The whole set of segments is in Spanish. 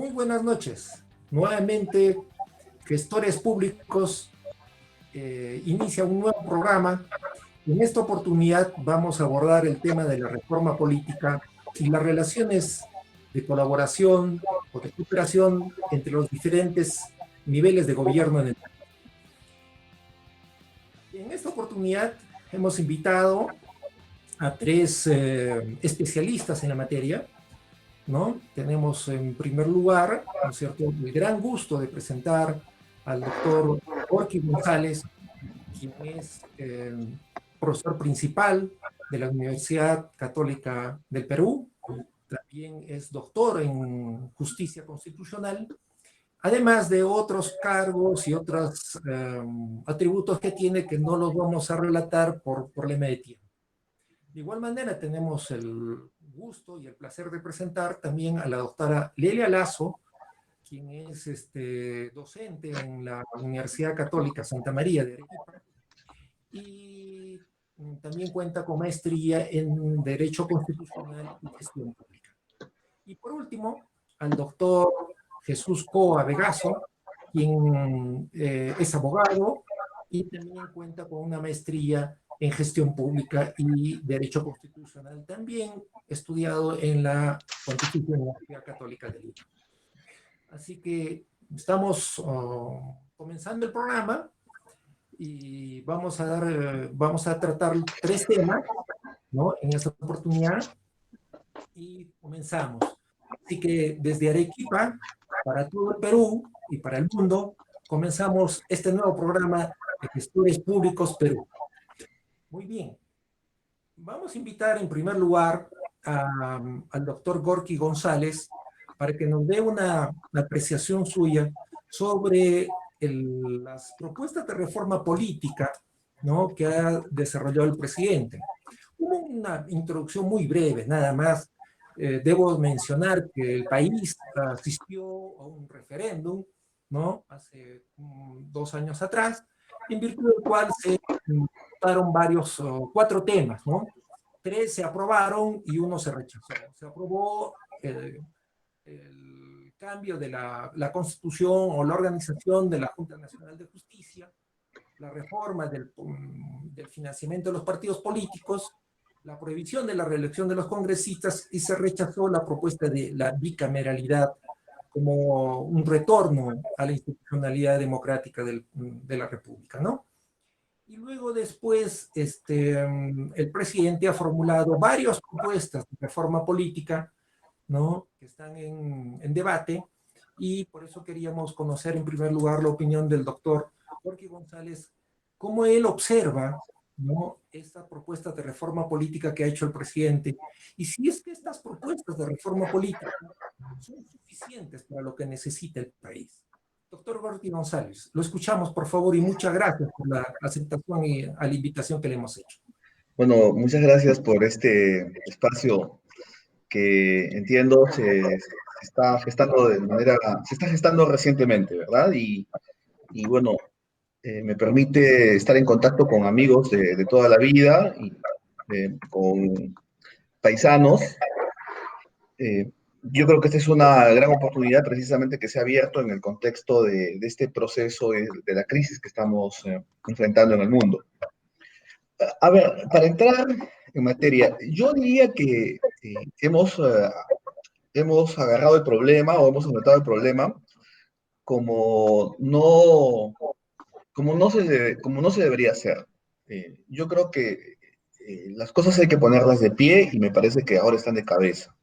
Muy buenas noches. Nuevamente, Gestores Públicos inicia un nuevo programa. En esta oportunidad vamos a abordar el tema de la reforma política y las relaciones de colaboración o de cooperación entre los diferentes niveles de gobierno en el país. En esta oportunidad hemos invitado a tres especialistas en la materia, ¿no? Tenemos en primer lugar, ¿no es cierto?, el gran gusto de presentar al doctor Gorky González, quien es profesor principal de la Universidad Católica del Perú, también es doctor en justicia constitucional, además de otros cargos y otros atributos que tiene que no los vamos a relatar por problema de tiempo. De igual manera, tenemos el gusto y el placer de presentar también a la doctora Lelia Lazo, quien es docente en la Universidad Católica Santa María de Arequipa, y también cuenta con maestría en Derecho Constitucional y Gestión Pública. Y por último, al doctor Jesús Coa Vegaso, quien es abogado y también cuenta con una maestría en Gestión Pública y Derecho Constitucional, también estudiado en la Pontificia Universidad Católica de Lima. Así que estamos comenzando el programa y vamos a tratar tres temas, ¿no?, en esta oportunidad, y comenzamos. Así que desde Arequipa, para todo el Perú y para el mundo, comenzamos este nuevo programa de Gestores Públicos Perú. Muy bien. Vamos a invitar en primer lugar al doctor Gorky González para que nos dé una apreciación suya sobre las propuestas de reforma política, ¿no?, que ha desarrollado el presidente. Una introducción muy breve, nada más. Debo mencionar que el país asistió a un referéndum, ¿no?, hace 2 años atrás, en virtud del cual se votaron cuatro temas, ¿no? 3 se aprobaron y 1 se rechazó. Se aprobó el cambio de la Constitución o la organización de la Junta Nacional de Justicia, la reforma del financiamiento de los partidos políticos, la prohibición de la reelección de los congresistas, y se rechazó la propuesta de la bicameralidad como un retorno a la institucionalidad democrática de la República, ¿no? Y luego después el presidente ha formulado varias propuestas de reforma política, ¿no?, que están en debate, y por eso queríamos conocer en primer lugar la opinión del doctor Gorky González, cómo él observa, ¿no?, esta propuesta de reforma política que ha hecho el presidente, y si es que estas propuestas de reforma política son suficientes para lo que necesita el país. Doctor Gorky González, lo escuchamos, por favor, y muchas gracias por la aceptación y a la invitación que le hemos hecho. Bueno, muchas gracias por este espacio que entiendo se está gestando se está gestando recientemente, ¿verdad? Y bueno, me permite estar en contacto con amigos de toda la vida y con paisanos. Yo creo que esta es una gran oportunidad precisamente que se ha abierto en el contexto de este proceso de la crisis que estamos enfrentando en el mundo. A ver, para entrar en materia, yo diría que hemos agarrado el problema o hemos enfrentado el problema como como no se debería hacer. Yo creo que las cosas hay que ponerlas de pie y me parece que ahora están de cabeza.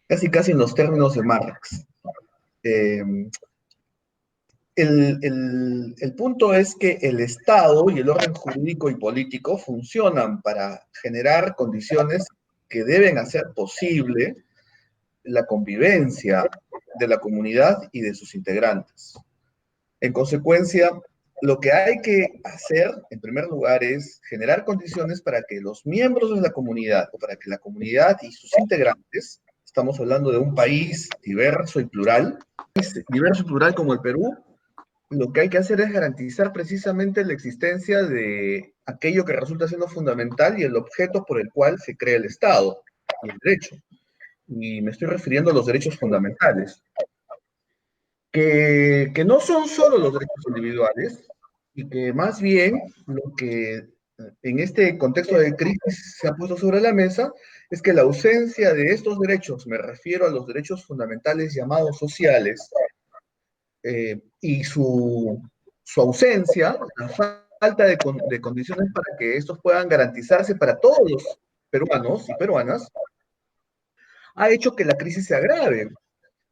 Casi casi en los términos de Marx. Eh, el punto es que el Estado y el orden jurídico y político funcionan para generar condiciones que deben hacer posible la convivencia de la comunidad y de sus integrantes. En consecuencia, lo que hay que hacer, en primer lugar, es generar condiciones para que los miembros de la comunidad, o para que la comunidad y sus integrantes, estamos hablando de un país diverso y plural como el Perú, lo que hay que hacer es garantizar precisamente la existencia de aquello que resulta siendo fundamental y el objeto por el cual se crea el Estado y el derecho. Y me estoy refiriendo a los derechos fundamentales. que no son solo los derechos individuales y que más bien lo que en este contexto de crisis se ha puesto sobre la mesa es que la ausencia de estos derechos, me refiero a los derechos fundamentales llamados sociales, y su ausencia, la falta de condiciones para que estos puedan garantizarse para todos los peruanos y peruanas, ha hecho que la crisis se agrave.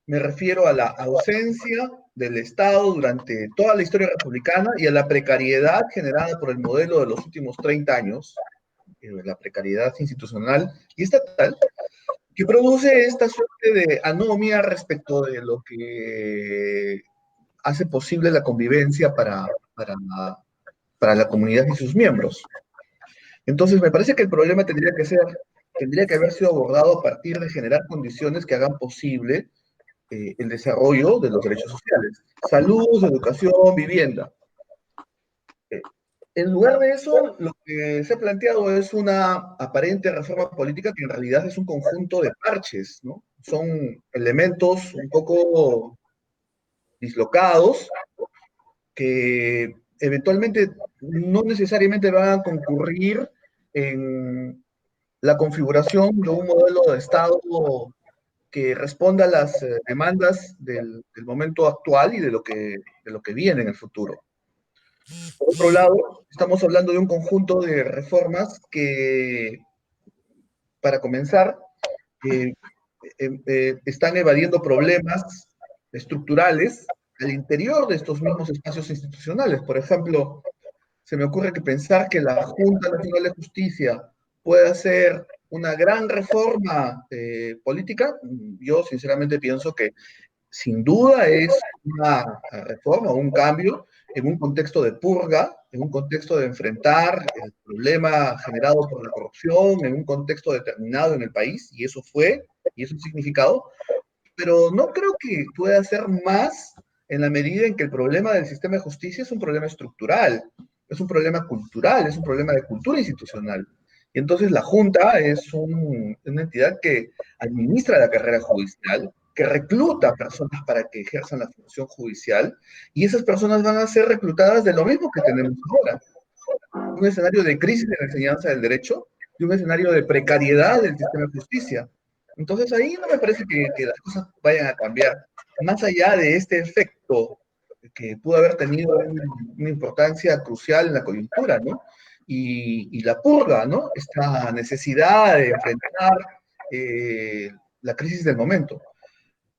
Me refiero a la ausencia del Estado durante toda la historia republicana y a la precariedad generada por el modelo de los últimos 30 años, la precariedad institucional y estatal, que produce esta suerte de anomia respecto de lo que hace posible la convivencia para la comunidad y sus miembros. Entonces, me parece que el problema tendría que haber sido abordado a partir de generar condiciones que hagan posible el desarrollo de los derechos sociales, salud, educación, vivienda. Eh, en lugar de eso, lo que se ha planteado es una aparente reforma política que en realidad es un conjunto de parches, ¿no? Son elementos un poco dislocados que eventualmente no necesariamente van a concurrir en la configuración de un modelo de Estado que responda a las demandas del momento actual y de lo que viene en el futuro. Por otro lado, estamos hablando de un conjunto de reformas que, para comenzar, eh, están evadiendo problemas estructurales al interior de estos mismos espacios institucionales. Por ejemplo, se me ocurre que pensar que la Junta Nacional de Justicia puede hacer una gran reforma política, yo sinceramente pienso que sin duda es una reforma, un cambio en un contexto de purga, en un contexto de enfrentar el problema generado por la corrupción, en un contexto determinado en el país, y eso fue, y eso ha significado, pero no creo que pueda ser más en la medida en que el problema del sistema de justicia es un problema estructural, es un problema cultural, es un problema de cultura institucional. Y entonces la Junta es una entidad que administra la carrera judicial, que recluta personas para que ejerzan la función judicial, y esas personas van a ser reclutadas de lo mismo que tenemos ahora. Un escenario de crisis de la enseñanza del derecho y un escenario de precariedad del sistema de justicia. Entonces ahí no me parece que las cosas vayan a cambiar, más allá de este efecto que pudo haber tenido una importancia crucial en la coyuntura, ¿no? Y la purga, ¿no? Esta necesidad de enfrentar la crisis del momento.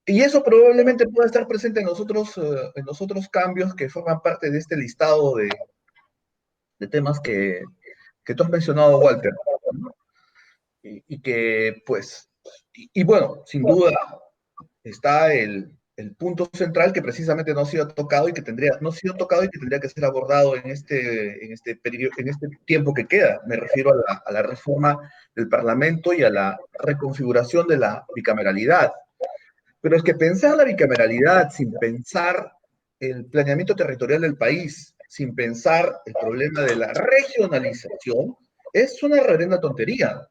Y eso probablemente pueda estar presente en los otros cambios que forman parte de este listado de temas que tú has mencionado, Walter, ¿no? Y que, pues, y bueno, sin duda está el punto central que precisamente no ha sido tocado y que tendría, no ha sido tocado y que tendría que ser abordado en este tiempo que queda. Me refiero a la reforma del Parlamento y a la reconfiguración de la bicameralidad. Pero es que pensar la bicameralidad sin pensar el planeamiento territorial del país, sin pensar el problema de la regionalización, es una reverenda tontería,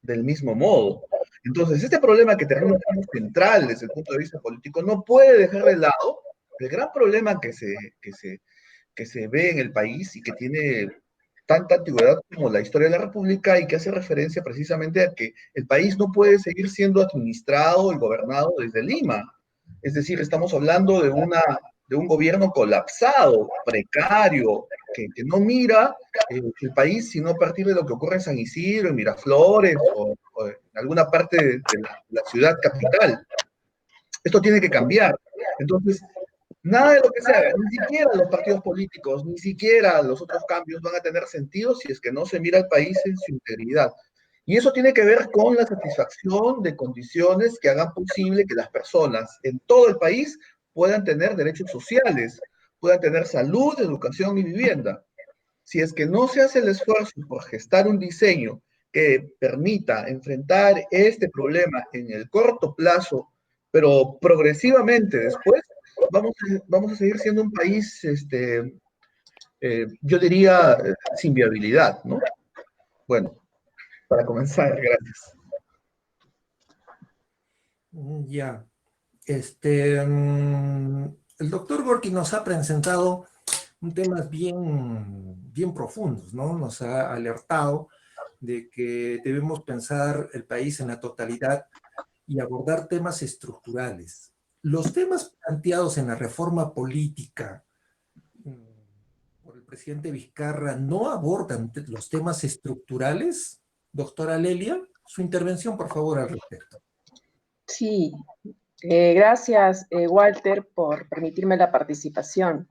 del mismo modo. Entonces, este problema que termina siendo central desde el punto de vista político no puede dejar de lado el gran problema que se ve en el país y que tiene tanta antigüedad como la historia de la República y que hace referencia precisamente a que el país no puede seguir siendo administrado y gobernado desde Lima. Es decir, estamos hablando de un gobierno colapsado, precario, que no mira el país sino a partir de lo que ocurre en San Isidro, en Miraflores o en alguna parte de la ciudad capital. Esto tiene que cambiar. Entonces, nada de lo que se haga, ni siquiera los partidos políticos, ni siquiera los otros cambios van a tener sentido si es que no se mira al país en su integridad. Y eso tiene que ver con la satisfacción de condiciones que hagan posible que las personas en todo el país puedan tener derechos sociales, puedan tener salud, educación y vivienda. Si es que no se hace el esfuerzo por gestar un diseño que permita enfrentar este problema en el corto plazo, pero progresivamente después, vamos a seguir siendo un país, yo diría, sin viabilidad, ¿no? Bueno, para comenzar, gracias. Ya. Este, el doctor Gorky nos ha presentado un temas bien profundos, ¿no? Nos ha alertado de que debemos pensar el país en la totalidad y abordar temas estructurales. Los temas planteados en la reforma política por el presidente Vizcarra no abordan los temas estructurales. Doctora Lelia, su intervención, por favor, al respecto. Sí, gracias, Walter, por permitirme la participación.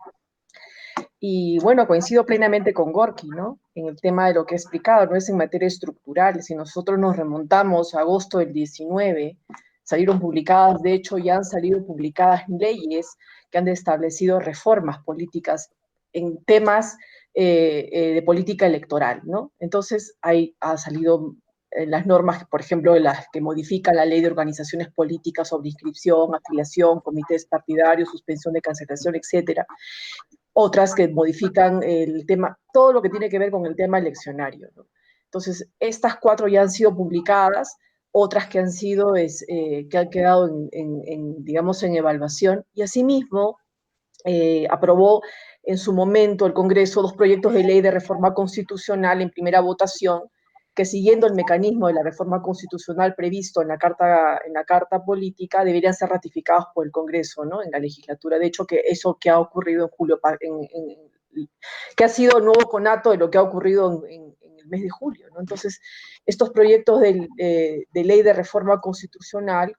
Y bueno, coincido plenamente con Gorky, ¿no? En el tema de lo que he explicado, no es en materia estructural. Si nosotros nos remontamos a agosto del 19, salieron publicadas, de hecho ya han salido publicadas leyes que han establecido reformas políticas en temas de política electoral, ¿no? Entonces ha salido las normas, por ejemplo, las que modifican la ley de organizaciones políticas sobre inscripción, afiliación, comités partidarios, suspensión de cancelación, etcétera. Otras que modifican el tema, todo lo que tiene que ver con el tema eleccionario, ¿no? Entonces, estas 4 ya han sido publicadas, otras que han sido, que han quedado digamos, en evaluación, y asimismo aprobó en su momento el Congreso 2 proyectos de ley de reforma constitucional en primera votación, que siguiendo el mecanismo de la reforma constitucional previsto en la carta política, deberían ser ratificados por el Congreso, ¿no? En la legislatura. De hecho, que eso que ha ocurrido en julio, que ha sido el nuevo conato de lo que ha ocurrido en el mes de julio, ¿no? Entonces, estos proyectos de ley de reforma constitucional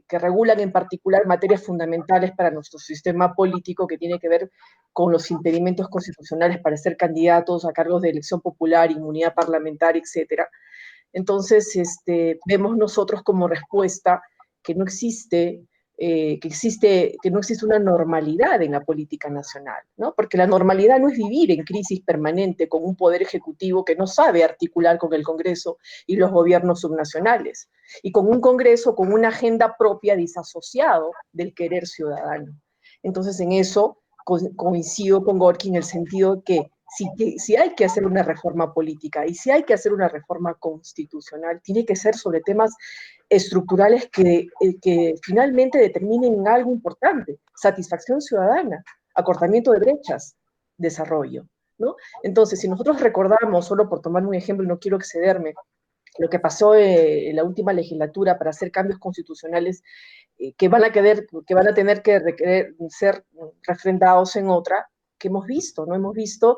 que regulan en particular materias fundamentales para nuestro sistema político que tiene que ver con los impedimentos constitucionales para ser candidatos a cargos de elección popular, inmunidad parlamentaria, etcétera. Entonces, vemos nosotros como respuesta que no existe que no existe una normalidad en la política nacional, ¿no? Porque la normalidad no es vivir en crisis permanente con un poder ejecutivo que no sabe articular con el Congreso y los gobiernos subnacionales, y con un Congreso con una agenda propia disasociado del querer ciudadano. Entonces, en eso coincido con Gorky en el sentido de que si hay que hacer una reforma política y si hay que hacer una reforma constitucional, tiene que ser sobre temas estructurales que finalmente determinen algo importante: satisfacción ciudadana, acortamiento de brechas, desarrollo, ¿no? Entonces, si nosotros recordamos, solo por tomar un ejemplo, y no quiero excederme, lo que pasó en la última legislatura para hacer cambios constitucionales que van a tener que ser refrendados en otra, que hemos visto, ¿no? Hemos visto,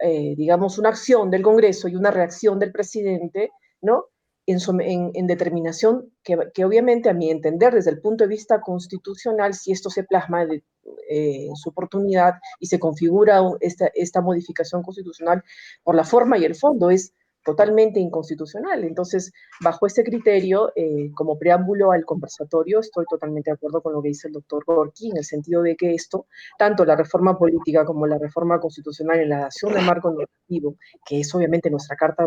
digamos, una acción del Congreso y una reacción del presidente, ¿no? En determinación que obviamente, a mi entender, desde el punto de vista constitucional, si esto se plasma en su oportunidad y se configura esta modificación constitucional por la forma y el fondo, es totalmente inconstitucional. Entonces, bajo ese criterio, como preámbulo al conversatorio, estoy totalmente de acuerdo con lo que dice el doctor Gorky, en el sentido de que esto, tanto la reforma política como la reforma constitucional en la dación de marco normativo, que es obviamente nuestra carta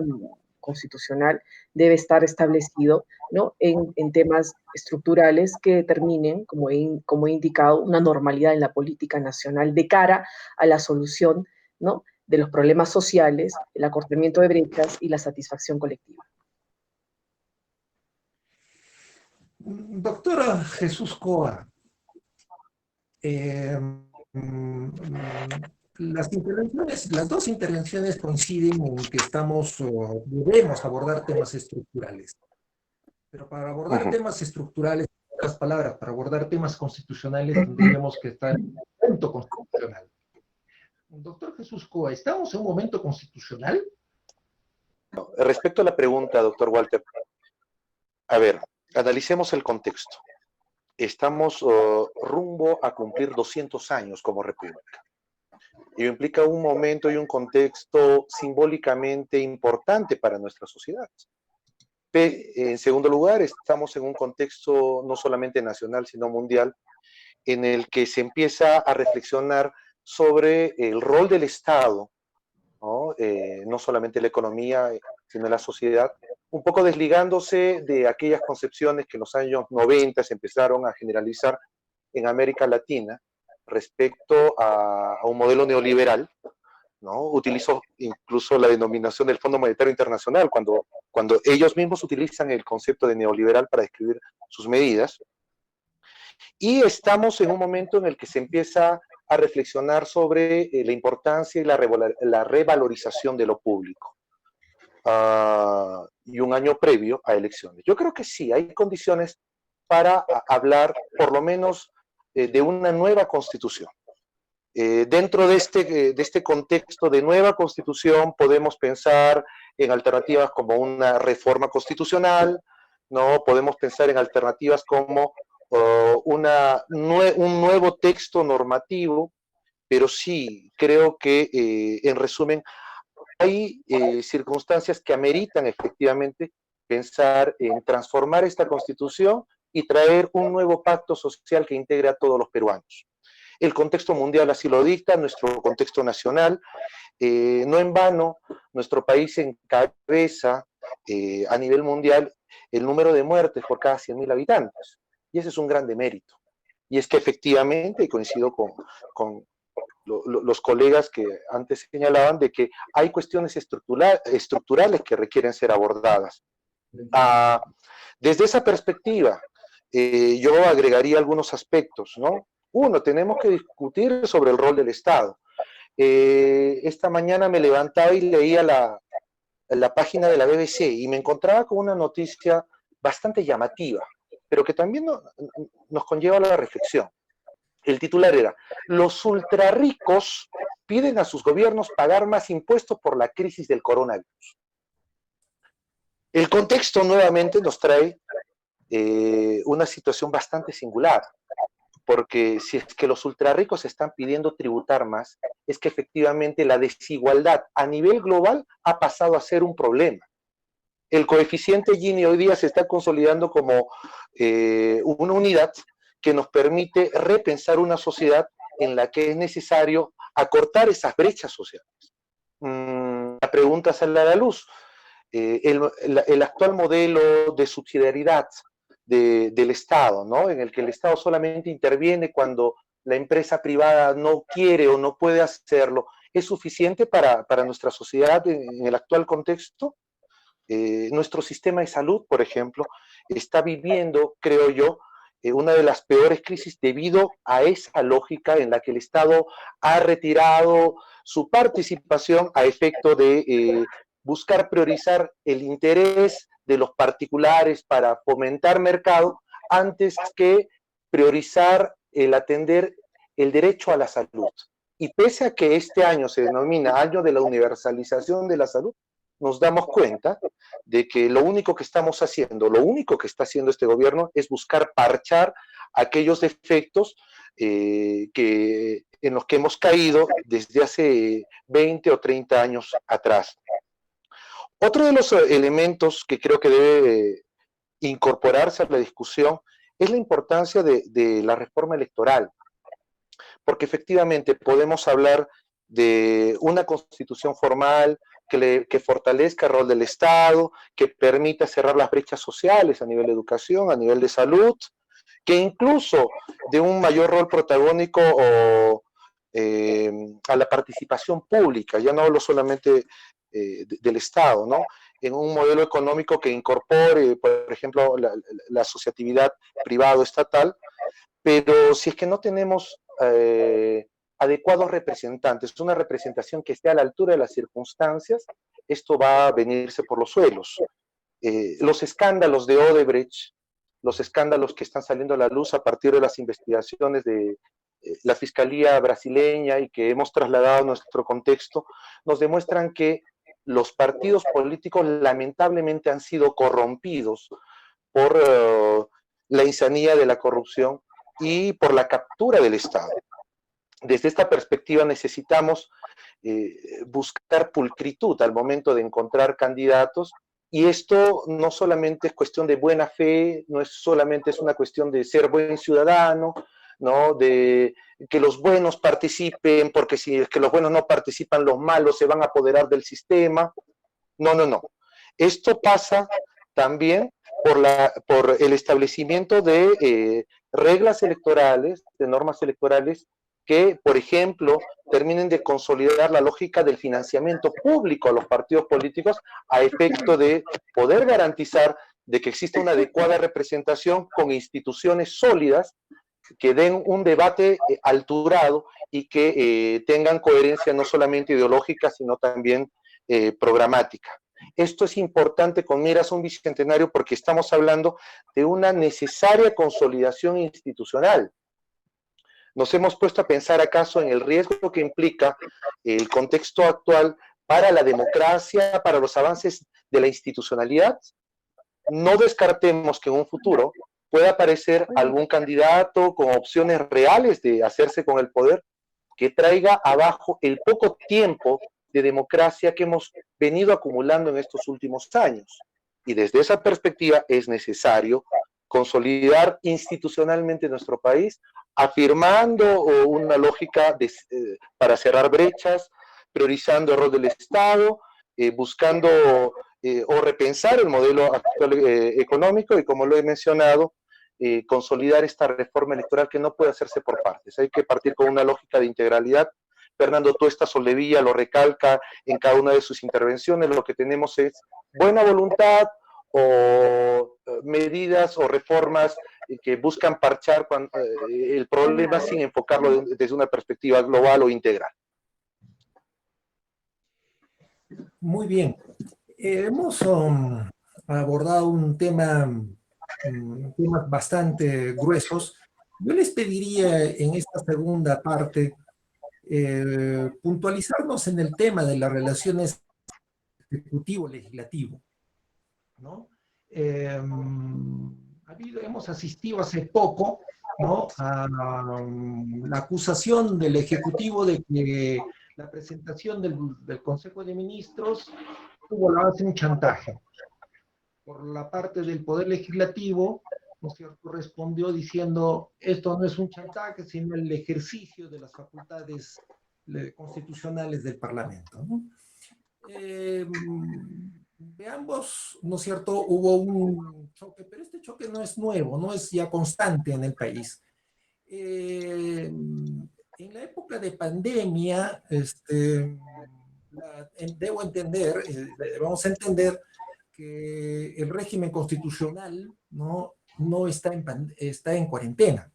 constitucional, debe estar establecido, ¿no? en temas estructurales que determinen, como he indicado, una normalidad en la política nacional de cara a la solución, ¿no?, de los problemas sociales, el acortamiento de brechas y la satisfacción colectiva. Doctora Jesús Coa, las 2 intervenciones coinciden en que debemos abordar temas estructurales. Pero para abordar temas estructurales, en otras palabras, para abordar temas constitucionales, tendríamos que estar en un momento constitucional. Doctor Jesús Coa, ¿estamos en un momento constitucional? Respecto a la pregunta, doctor Walter, a ver, analicemos el contexto. Estamos rumbo a cumplir 200 años como república. Ello implica un momento y un contexto simbólicamente importante para nuestra sociedad. En segundo lugar, estamos en un contexto no solamente nacional, sino mundial, en el que se empieza a reflexionar sobre el rol del Estado, ¿no? No solamente la economía, sino la sociedad, un poco desligándose de aquellas concepciones que en los años 90 se empezaron a generalizar en América Latina respecto a un modelo neoliberal, ¿no? Utilizó incluso la denominación del Fondo Monetario Internacional cuando ellos mismos utilizan el concepto de neoliberal para describir sus medidas. Y estamos en un momento en el que se empieza a reflexionar sobre la importancia y la revalorización de lo público. Y un año previo a elecciones. Yo creo que sí, hay condiciones para hablar, por lo menos, de una nueva constitución. Dentro de este contexto de nueva constitución podemos pensar en alternativas como una reforma constitucional, ¿no? Podemos pensar en alternativas como un nuevo texto normativo, pero sí creo que, en resumen, hay circunstancias que ameritan efectivamente pensar en transformar esta constitución y traer un nuevo pacto social que integre a todos los peruanos. El contexto mundial así lo dicta, nuestro contexto nacional. No en vano, nuestro país encabeza a nivel mundial el número de muertes por cada 100.000 habitantes. Y ese es un gran demérito. Y es que efectivamente, y coincido con los colegas que antes señalaban, de que hay cuestiones estructurales que requieren ser abordadas. Desde esa perspectiva, yo agregaría algunos aspectos, ¿no? Uno, tenemos que discutir sobre el rol del Estado. Esta mañana me levantaba y leía la página de la BBC y me encontraba con una noticia bastante llamativa, pero que también nos conlleva a la reflexión. El titular era: los ultrarricos piden a sus gobiernos pagar más impuestos por la crisis del coronavirus. El contexto nuevamente nos trae una situación bastante singular, porque si es que los ultrarricos están pidiendo tributar más, es que efectivamente la desigualdad a nivel global ha pasado a ser un problema. El coeficiente Gini hoy día se está consolidando como una unidad que nos permite repensar una sociedad en la que es necesario acortar esas brechas sociales. La pregunta sale a la luz. El actual modelo de subsidiariedad del Estado, ¿no? En el que el Estado solamente interviene cuando la empresa privada no quiere o no puede hacerlo, ¿es suficiente para nuestra sociedad en el actual contexto? Nuestro sistema de salud, por ejemplo, está viviendo, creo yo, una de las peores crisis debido a esa lógica en la que el Estado ha retirado su participación a efecto de buscar priorizar el interés de los particulares para fomentar mercado antes que priorizar el atender el derecho a la salud. Y pese a que este año se denomina año de la universalización de la salud, nos damos cuenta de que lo único que estamos haciendo, lo único que está haciendo este gobierno es buscar parchar aquellos defectos en los que hemos caído desde hace 20 o 30 años atrás. Otro de los elementos que creo que debe incorporarse a la discusión es la importancia de la reforma electoral, porque efectivamente podemos hablar de una constitución formal que fortalezca el rol del Estado, que permita cerrar las brechas sociales a nivel de educación, a nivel de salud, que incluso de un mayor rol protagónico a la participación pública, ya no hablo solamente del Estado, ¿no? En un modelo económico que incorpore, por ejemplo, la asociatividad privado-estatal, pero si es que no tenemos adecuados representantes, una representación que esté a la altura de las circunstancias, esto va a venirse por los suelos. Los escándalos de Odebrecht, los escándalos que están saliendo a la luz a partir de las investigaciones de la Fiscalía brasileña y que hemos trasladado a nuestro contexto, nos demuestran que los partidos políticos lamentablemente han sido corrompidos por la insanía de la corrupción y por la captura del Estado. Desde esta perspectiva necesitamos buscar pulcritud al momento de encontrar candidatos, y esto no solamente es cuestión de buena fe, no es solamente es una cuestión de ser buen ciudadano, ¿no? De que los buenos participen, porque si es que los buenos no participan, los malos se van a apoderar del sistema. No, no, no. Esto pasa también por el establecimiento de reglas electorales, de normas electorales, que, por ejemplo, terminen de consolidar la lógica del financiamiento público a los partidos políticos a efecto de poder garantizar de que exista una adecuada representación con instituciones sólidas que den un debate alturado y que tengan coherencia no solamente ideológica, sino también programática. Esto es importante con miras a un bicentenario porque estamos hablando de una necesaria consolidación institucional. ¿Nos hemos puesto a pensar acaso en el riesgo que implica el contexto actual para la democracia, para los avances de la institucionalidad? No descartemos que en un futuro pueda aparecer algún candidato con opciones reales de hacerse con el poder que traiga abajo el poco tiempo de democracia que hemos venido acumulando en estos últimos años. Y desde esa perspectiva es necesario consolidar institucionalmente nuestro país, afirmando una lógica para cerrar brechas, priorizando el rol del Estado, buscando o repensar el modelo actual económico y, como lo he mencionado, consolidar esta reforma electoral que no puede hacerse por partes. Hay que partir con una lógica de integralidad. Fernando Tuesta Soldevilla lo recalca en cada una de sus intervenciones. Lo que tenemos es buena voluntad o medidas o reformas que buscan parchar el problema sin enfocarlo desde una perspectiva global o integral. Muy bien. Hemos abordado temas bastante gruesos. Yo les pediría en esta segunda parte puntualizarnos en el tema de las relaciones ejecutivo-legislativo, ¿no? Hemos asistido hace poco, ¿no?, a la acusación del Ejecutivo de que la presentación del Consejo de Ministros tuvo la base de un chantaje. Por la parte del Poder Legislativo, ¿no es cierto?, respondió diciendo, esto no es un chantaje, sino el ejercicio de las facultades constitucionales del Parlamento, ¿no? De ambos, ¿no es cierto?, hubo un choque, pero este choque no es nuevo, no es ya constante en el país. En la época de pandemia, debo entender, debemos entender que el régimen constitucional no está está en cuarentena.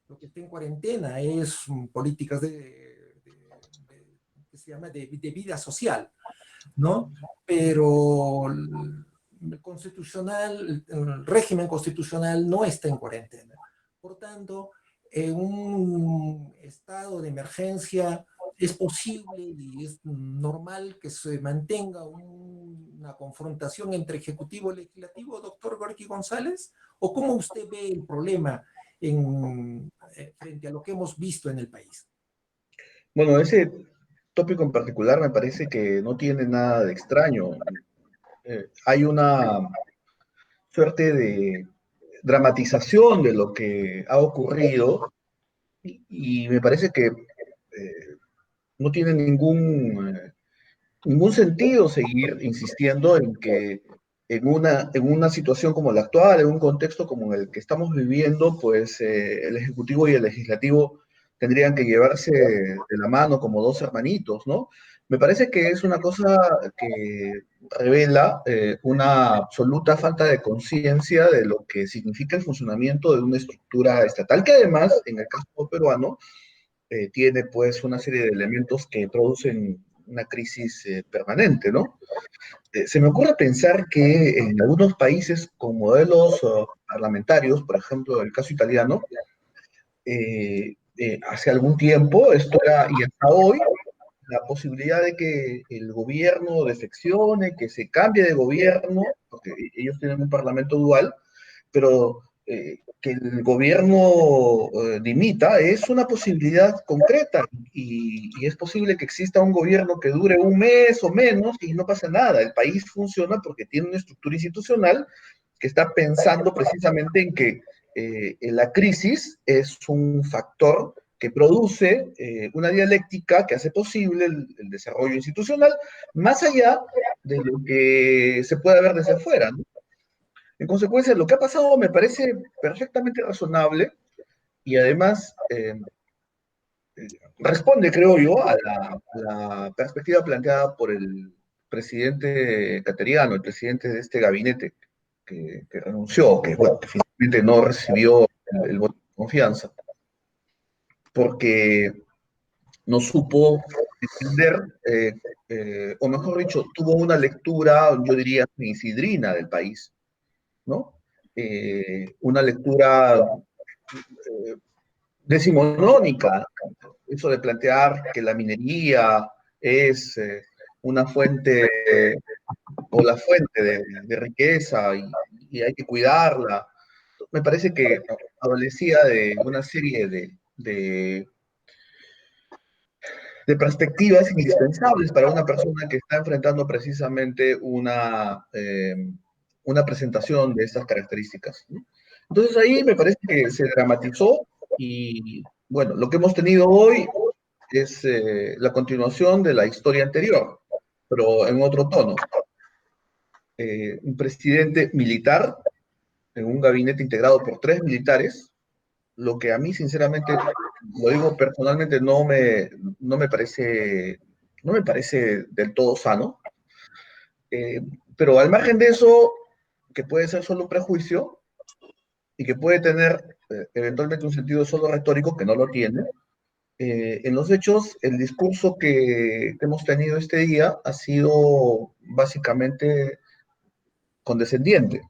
Lo que está en cuarentena es políticas que se llama de vida social, ¿no? Pero el régimen constitucional no está en cuarentena. Por tanto, en un estado de emergencia es posible y es normal que se mantenga una confrontación entre Ejecutivo y Legislativo, doctor Gorky González, ¿o cómo usted ve el problema frente a lo que hemos visto en el país? Bueno, ese tópico en particular me parece que no tiene nada de extraño. Hay una suerte de dramatización de lo que ha ocurrido y me parece que no tiene ningún sentido seguir insistiendo en que en una situación como la actual, en un contexto como el que estamos viviendo, pues el Ejecutivo y el Legislativo tendrían que llevarse de la mano como dos hermanitos, ¿no? Me parece que es una cosa que revela una absoluta falta de conciencia de lo que significa el funcionamiento de una estructura estatal, que además, en el caso peruano, tiene pues una serie de elementos que producen una crisis permanente, ¿no? Se me ocurre pensar que en algunos países con modelos parlamentarios, por ejemplo, el caso italiano, hace algún tiempo, esto era, y hasta hoy, la posibilidad de que el gobierno defeccione, que se cambie de gobierno, porque ellos tienen un parlamento dual, pero que el gobierno dimita es una posibilidad concreta y es posible que exista un gobierno que dure un mes o menos y no pasa nada. El país funciona porque tiene una estructura institucional que está pensando precisamente en que la crisis es un factor que produce una dialéctica que hace posible el desarrollo institucional, más allá de lo que se pueda ver desde afuera, ¿no? En consecuencia, lo que ha pasado me parece perfectamente razonable y además responde, creo yo, a la perspectiva planteada por el presidente Cateriano, el presidente de este gabinete que renunció, que, bueno, que finalmente no recibió el voto de confianza. porque no supo entender, o mejor dicho, tuvo una lectura, yo diría, isidrina del país, ¿no? Una lectura decimonónica, eso de plantear que la minería es una fuente o la fuente de riqueza y hay que cuidarla. Me parece que adolecía de una serie de perspectivas indispensables para una persona que está enfrentando precisamente una presentación de estas características, ¿no? Entonces ahí me parece que se dramatizó y bueno, lo que hemos tenido hoy es la continuación de la historia anterior, pero en otro tono. Un presidente militar en un gabinete integrado por 3 militares, lo que a mí sinceramente, lo digo personalmente, no me parece del todo sano. Eh, pero al margen de eso, que puede ser solo un prejuicio y que puede tener eventualmente un sentido solo retórico, que no lo tiene, en los hechos, el discurso que hemos tenido este día ha sido básicamente condescendiente.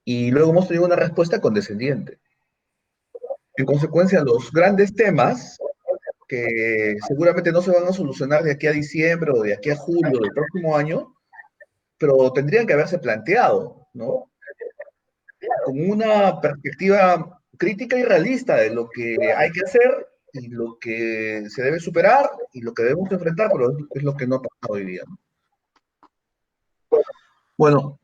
Y luego hemos tenido una respuesta condescendiente. En consecuencia, los grandes temas que seguramente no se van a solucionar de aquí a diciembre o de aquí a julio del próximo año, pero tendrían que haberse planteado, ¿no? Con una perspectiva crítica y realista de lo que hay que hacer y lo que se debe superar y lo que debemos enfrentar, pero es lo que no ha pasado hoy día, ¿no? Bueno,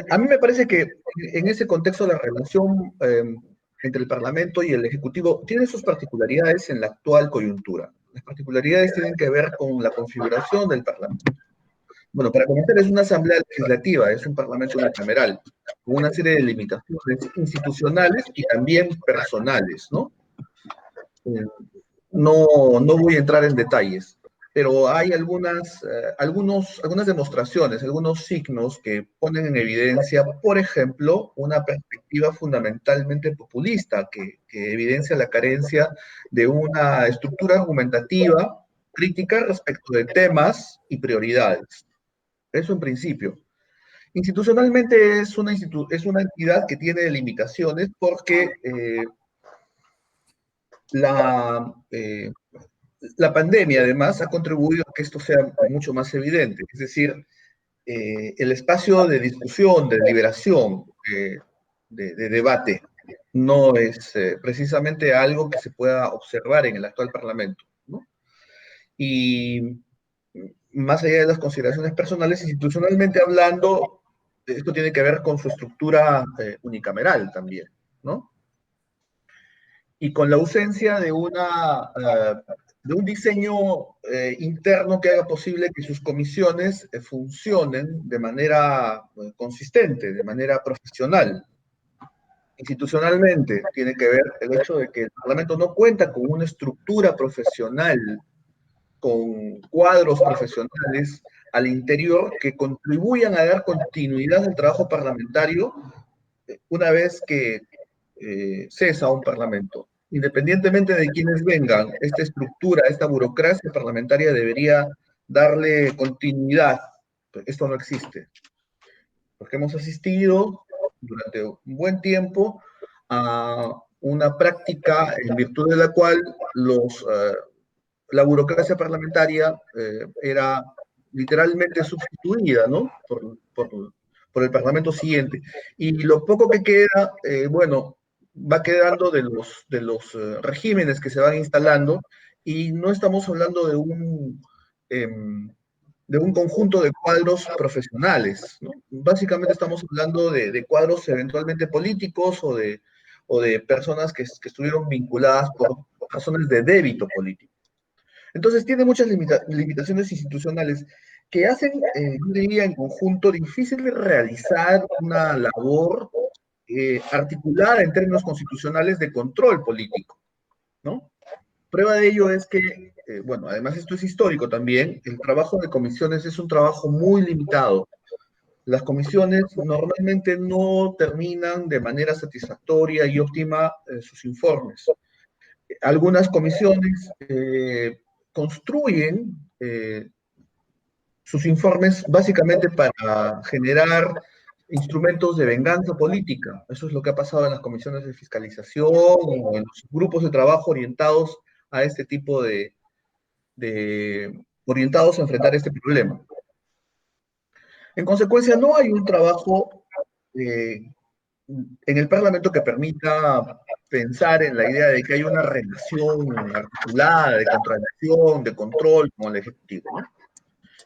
a mí me parece que en ese contexto la relación entre el Parlamento y el Ejecutivo tiene sus particularidades en la actual coyuntura. Las particularidades tienen que ver con la configuración del Parlamento. Bueno, para comenzar, es una asamblea legislativa, es un parlamento unicameral, con una serie de limitaciones institucionales y también personales, ¿no? No voy a entrar en detalles, pero hay algunas demostraciones, algunos signos que ponen en evidencia, por ejemplo, una perspectiva fundamentalmente populista que evidencia la carencia de una estructura argumentativa crítica respecto de temas y prioridades. Eso en principio. Institucionalmente es una entidad que tiene limitaciones porque la, eh, la pandemia además ha contribuido a que esto sea mucho más evidente. Es decir, el espacio de discusión, de deliberación, de debate, no es precisamente algo que se pueda observar en el actual Parlamento, ¿no? Y más allá de las consideraciones personales, institucionalmente hablando, esto tiene que ver con su estructura unicameral también, ¿no? Y con la ausencia de un diseño interno que haga posible que sus comisiones funcionen de manera consistente, de manera profesional. Institucionalmente tiene que ver el hecho de que el Parlamento no cuenta con una estructura profesional, con cuadros profesionales al interior que contribuyan a dar continuidad al trabajo parlamentario una vez que cesa un parlamento. Independientemente de quienes vengan, esta estructura, esta burocracia parlamentaria debería darle continuidad. Esto no existe. Porque hemos asistido durante un buen tiempo a una práctica en virtud de la cual la burocracia parlamentaria era literalmente sustituida, ¿no? Por el Parlamento siguiente. Y lo poco que queda, bueno, va quedando de los regímenes que se van instalando y no estamos hablando de un conjunto de cuadros profesionales, ¿no? Básicamente estamos hablando de cuadros eventualmente políticos o de personas que estuvieron vinculadas por razones de débito político. Entonces tiene muchas limitaciones institucionales que hacen, yo diría, en conjunto difícil de realizar una labor articulada en términos constitucionales de control político, ¿no? Prueba de ello es que, bueno, además esto es histórico también, el trabajo de comisiones es un trabajo muy limitado. Las comisiones normalmente no terminan de manera satisfactoria y óptima sus informes. algunas comisiones construyen sus informes básicamente para generar instrumentos de venganza política. Eso es lo que ha pasado en las comisiones de fiscalización o en los grupos de trabajo orientados a este tipo orientados a enfrentar este problema. En consecuencia, no hay un trabajo en el Parlamento que permita pensar en la idea de que hay una relación articulada de contradicción, de control con el Ejecutivo, ¿no?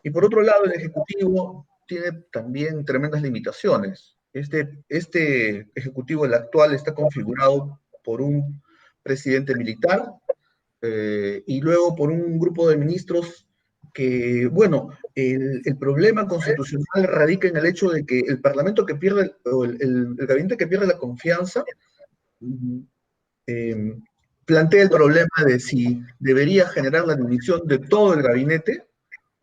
Y por otro lado, el Ejecutivo tiene también tremendas limitaciones. Este Ejecutivo, el actual, está configurado por un presidente militar y luego por un grupo de ministros que, bueno, el problema constitucional radica en el hecho de que el Parlamento que pierde, o el gabinete que pierde la confianza, eh, plantea el problema de si debería generar la dimisión de todo el gabinete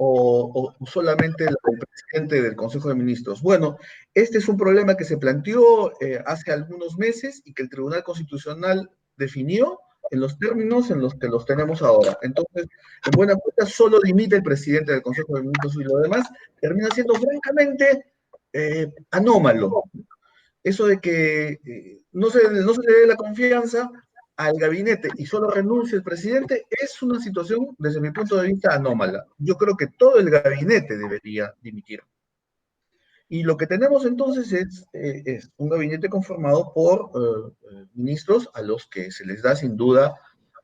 o solamente el presidente del Consejo de Ministros. Bueno, este es un problema que se planteó hace algunos meses y que el Tribunal Constitucional definió en los términos en los que los tenemos ahora. Entonces, en buena cuenta, solo dimite el presidente del Consejo de Ministros y lo demás termina siendo francamente anómalo. Eso de que no se le dé la confianza al gabinete y solo renuncie el presidente es una situación, desde mi punto de vista, anómala. Yo creo que todo el gabinete debería dimitir. Y lo que tenemos entonces es un gabinete conformado por ministros a los que se les da sin duda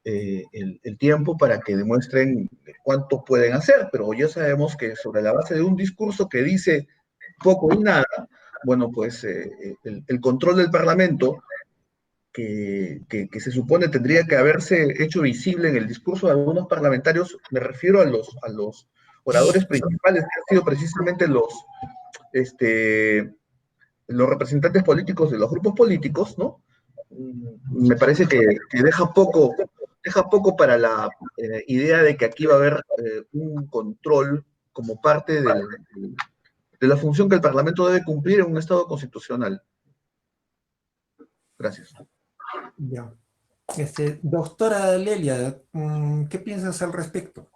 el tiempo para que demuestren cuánto pueden hacer, pero ya sabemos que sobre la base de un discurso que dice poco y nada, bueno, pues el control del Parlamento que se supone tendría que haberse hecho visible en el discurso de algunos parlamentarios, me refiero a los oradores principales, que han sido precisamente los representantes políticos de los grupos políticos, ¿no? Me parece que deja poco para la idea de que aquí va a haber un control como parte de la función que el Parlamento debe cumplir en un Estado constitucional. Gracias. Ya. Doctora Lelia, ¿qué piensas al respecto?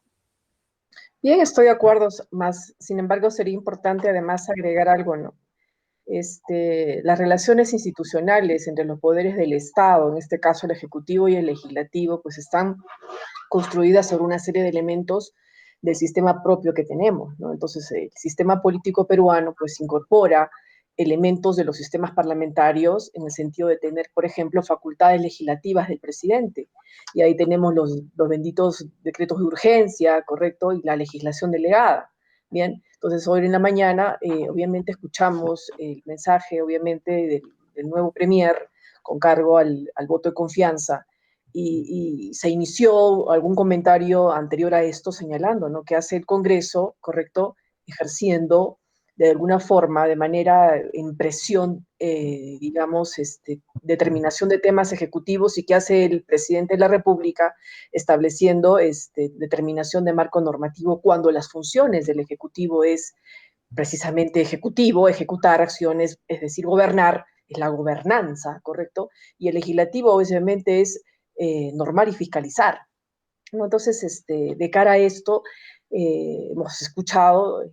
Bien, estoy de acuerdo, más, sin embargo, sería importante además agregar algo, ¿no? Las relaciones institucionales entre los poderes del Estado, en este caso el Ejecutivo y el Legislativo, pues están construidas sobre una serie de elementos del sistema propio que tenemos, ¿no? Entonces, el sistema político peruano, pues, incorpora elementos de los sistemas parlamentarios en el sentido de tener, por ejemplo, facultades legislativas del presidente. Y ahí tenemos los benditos decretos de urgencia, ¿correcto? Y la legislación delegada. Bien, entonces hoy en la mañana, obviamente, escuchamos el mensaje, obviamente, del nuevo premier con cargo al voto de confianza, y se inició algún comentario anterior a esto señalando, ¿no?, que hace el Congreso, ¿correcto?, ejerciendo de alguna forma, de manera en presión, digamos, determinación de temas ejecutivos, y que hace el presidente de la República estableciendo determinación de marco normativo cuando las funciones del Ejecutivo es precisamente ejecutivo, ejecutar acciones, es decir, gobernar, es la gobernanza, ¿correcto? Y el legislativo obviamente es normar y fiscalizar, ¿no? Entonces, de cara a esto, hemos escuchado,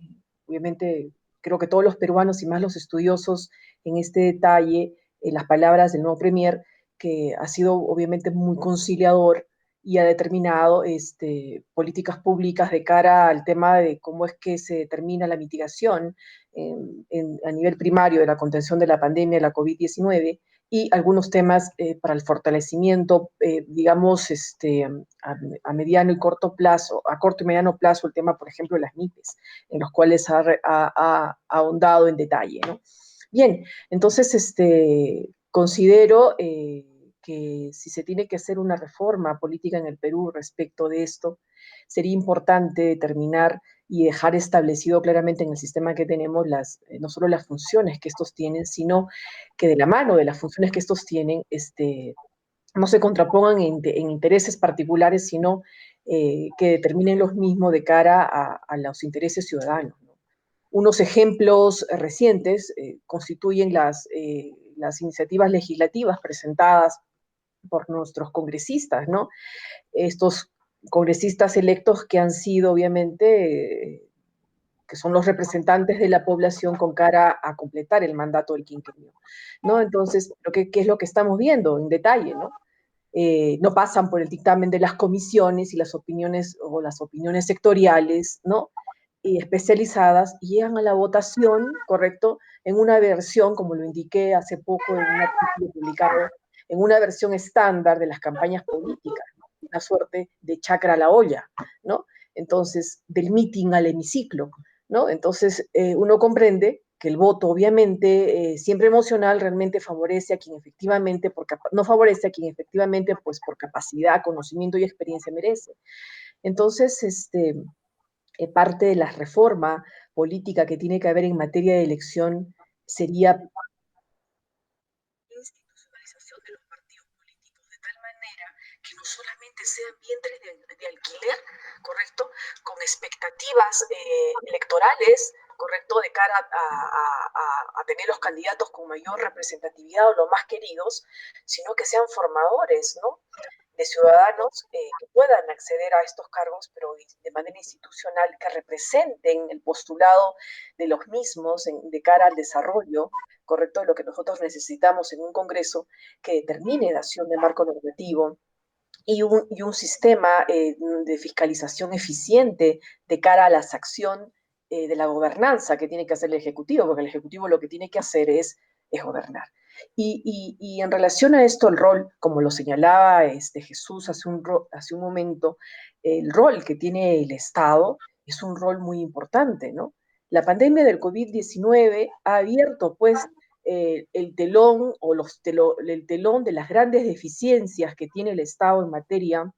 obviamente, creo que todos los peruanos y más los estudiosos en este detalle, las palabras del nuevo premier, que ha sido obviamente muy conciliador y ha determinado políticas públicas de cara al tema de cómo es que se determina la mitigación a nivel primario de la contención de la pandemia de la COVID-19, y algunos temas para el fortalecimiento, digamos, a mediano y corto plazo, a corto y mediano plazo, el tema, por ejemplo, de las MIPES, en los cuales ha ahondado en detalle, ¿no? Bien, entonces, considero que si se tiene que hacer una reforma política en el Perú respecto de esto, sería importante determinar y dejar establecido claramente en el sistema que tenemos no solo las funciones que estos tienen, sino que de la mano de las funciones que estos tienen, no se contrapongan en intereses particulares, sino que determinen los mismos de cara a los intereses ciudadanos, ¿no? Unos ejemplos recientes constituyen las iniciativas legislativas presentadas por nuestros congresistas, ¿no? Estos congresistas electos que han sido, obviamente, que son los representantes de la población con cara a completar el mandato del quinquenio, ¿no? Entonces, ¿qué es lo que estamos viendo en detalle, ¿no? No pasan por el dictamen de las comisiones y las opiniones sectoriales, ¿no? Y especializadas, y llegan a la votación, ¿correcto? En una versión, como lo indiqué hace poco en un artículo publicado, en una versión estándar de las campañas políticas, ¿no? Una suerte de chacra a la olla, ¿no? Entonces, del meeting al hemiciclo, ¿no? Entonces, uno comprende que el voto, obviamente, siempre emocional, realmente favorece a quien efectivamente, no favorece a quien efectivamente, pues por capacidad, conocimiento y experiencia merece. Entonces, parte de la reforma política que tiene que haber en materia de elección sería la institucionalización de los partidos políticos de tal manera que no solamente sean vientres de alquiler, ¿correcto? Con expectativas electorales, ¿correcto? De cara a tener los candidatos con mayor representatividad o los más queridos, sino que sean formadores, ¿no? De ciudadanos que puedan acceder a estos cargos, pero de manera institucional, que representen el postulado de los mismos de cara al desarrollo, correcto, de lo que nosotros necesitamos en un Congreso que determine la acción de marco normativo y un sistema de fiscalización eficiente de cara a la acción de la gobernanza que tiene que hacer el Ejecutivo, porque el Ejecutivo lo que tiene que hacer es gobernar. Y en relación a esto, el rol, como lo señalaba Jesús hace un momento, el rol que tiene el Estado es un rol muy importante, ¿no? La pandemia del COVID-19 ha abierto, pues, el telón o el telón de las grandes deficiencias que tiene el Estado en materia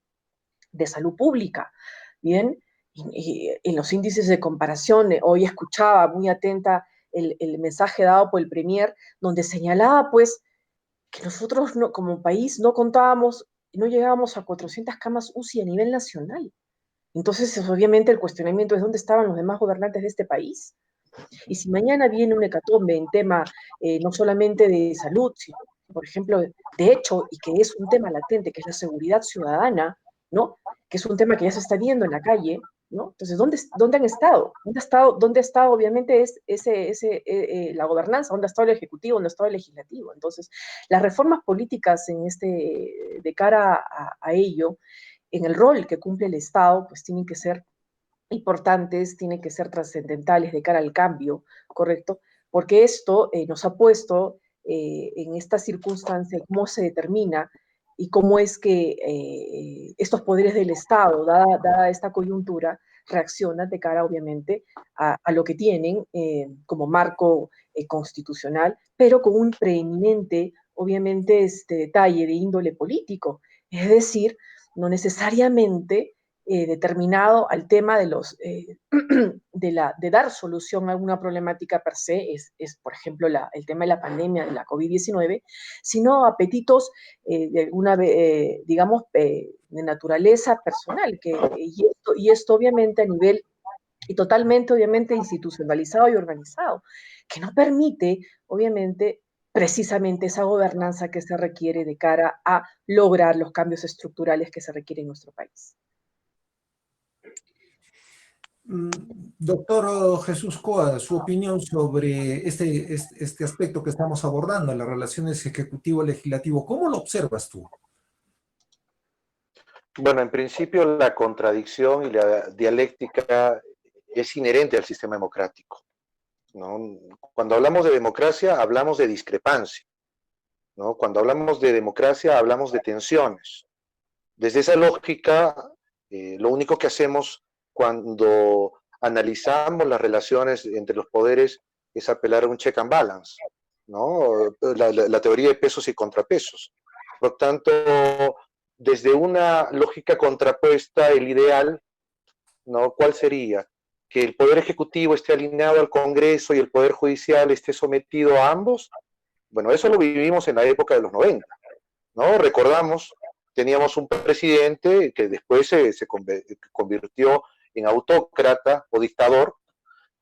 de salud pública, ¿bien? Y en los índices de comparación, hoy escuchaba muy atenta el mensaje dado por el Premier, donde señalaba, pues, que nosotros como país no contábamos, no llegábamos a 400 camas UCI a nivel nacional. Entonces, obviamente, el cuestionamiento es dónde estaban los demás gobernantes de este país. Y si mañana viene un hecatombe en tema no solamente de salud, sino, por ejemplo, de hecho, y que es un tema latente, que es la seguridad ciudadana, ¿no? Que es un tema que ya se está viendo en la calle, ¿no? Entonces, ¿dónde han estado? ¿Dónde ha estado, obviamente, la gobernanza? ¿Dónde ha estado el Ejecutivo? ¿Dónde ha estado el Legislativo? Entonces, las reformas políticas de cara a ello, en el rol que cumple el Estado, pues tienen que ser importantes, tienen que ser trascendentales de cara al cambio, ¿correcto? Porque esto nos ha puesto en esta circunstancia cómo se determina y cómo es que estos poderes del Estado, dada esta coyuntura, reaccionan de cara, obviamente, a lo que tienen como marco constitucional, pero con un preeminente, obviamente, detalle de índole político. Es decir, no necesariamente determinado al tema de dar solución a alguna problemática per se, por ejemplo, el tema de la pandemia, de la COVID-19, sino apetitos de alguna, digamos, de naturaleza personal, y esto obviamente a nivel y totalmente, obviamente, institucionalizado y organizado, que no permite, obviamente, precisamente esa gobernanza que se requiere de cara a lograr los cambios estructurales que se requieren en nuestro país. Doctor Jesús Coa, su opinión sobre este aspecto que estamos abordando, las relaciones ejecutivo-legislativo, ¿cómo lo observas tú? Bueno, en principio la contradicción y la dialéctica es inherente al sistema democrático, ¿no? Cuando hablamos de democracia, hablamos de discrepancia, ¿no? Cuando hablamos de democracia, hablamos de tensiones. Desde esa lógica, lo único que hacemos cuando analizamos las relaciones entre los poderes es apelar a un check and balance, ¿no? La teoría de pesos y contrapesos. Por lo tanto, desde una lógica contrapuesta, el ideal, ¿no? ¿Cuál sería? Que el Poder Ejecutivo esté alineado al Congreso y el Poder Judicial esté sometido a ambos. Bueno, eso lo vivimos en la época de los 90, ¿no? Recordamos, teníamos un presidente que después se convirtió en autócrata o dictador,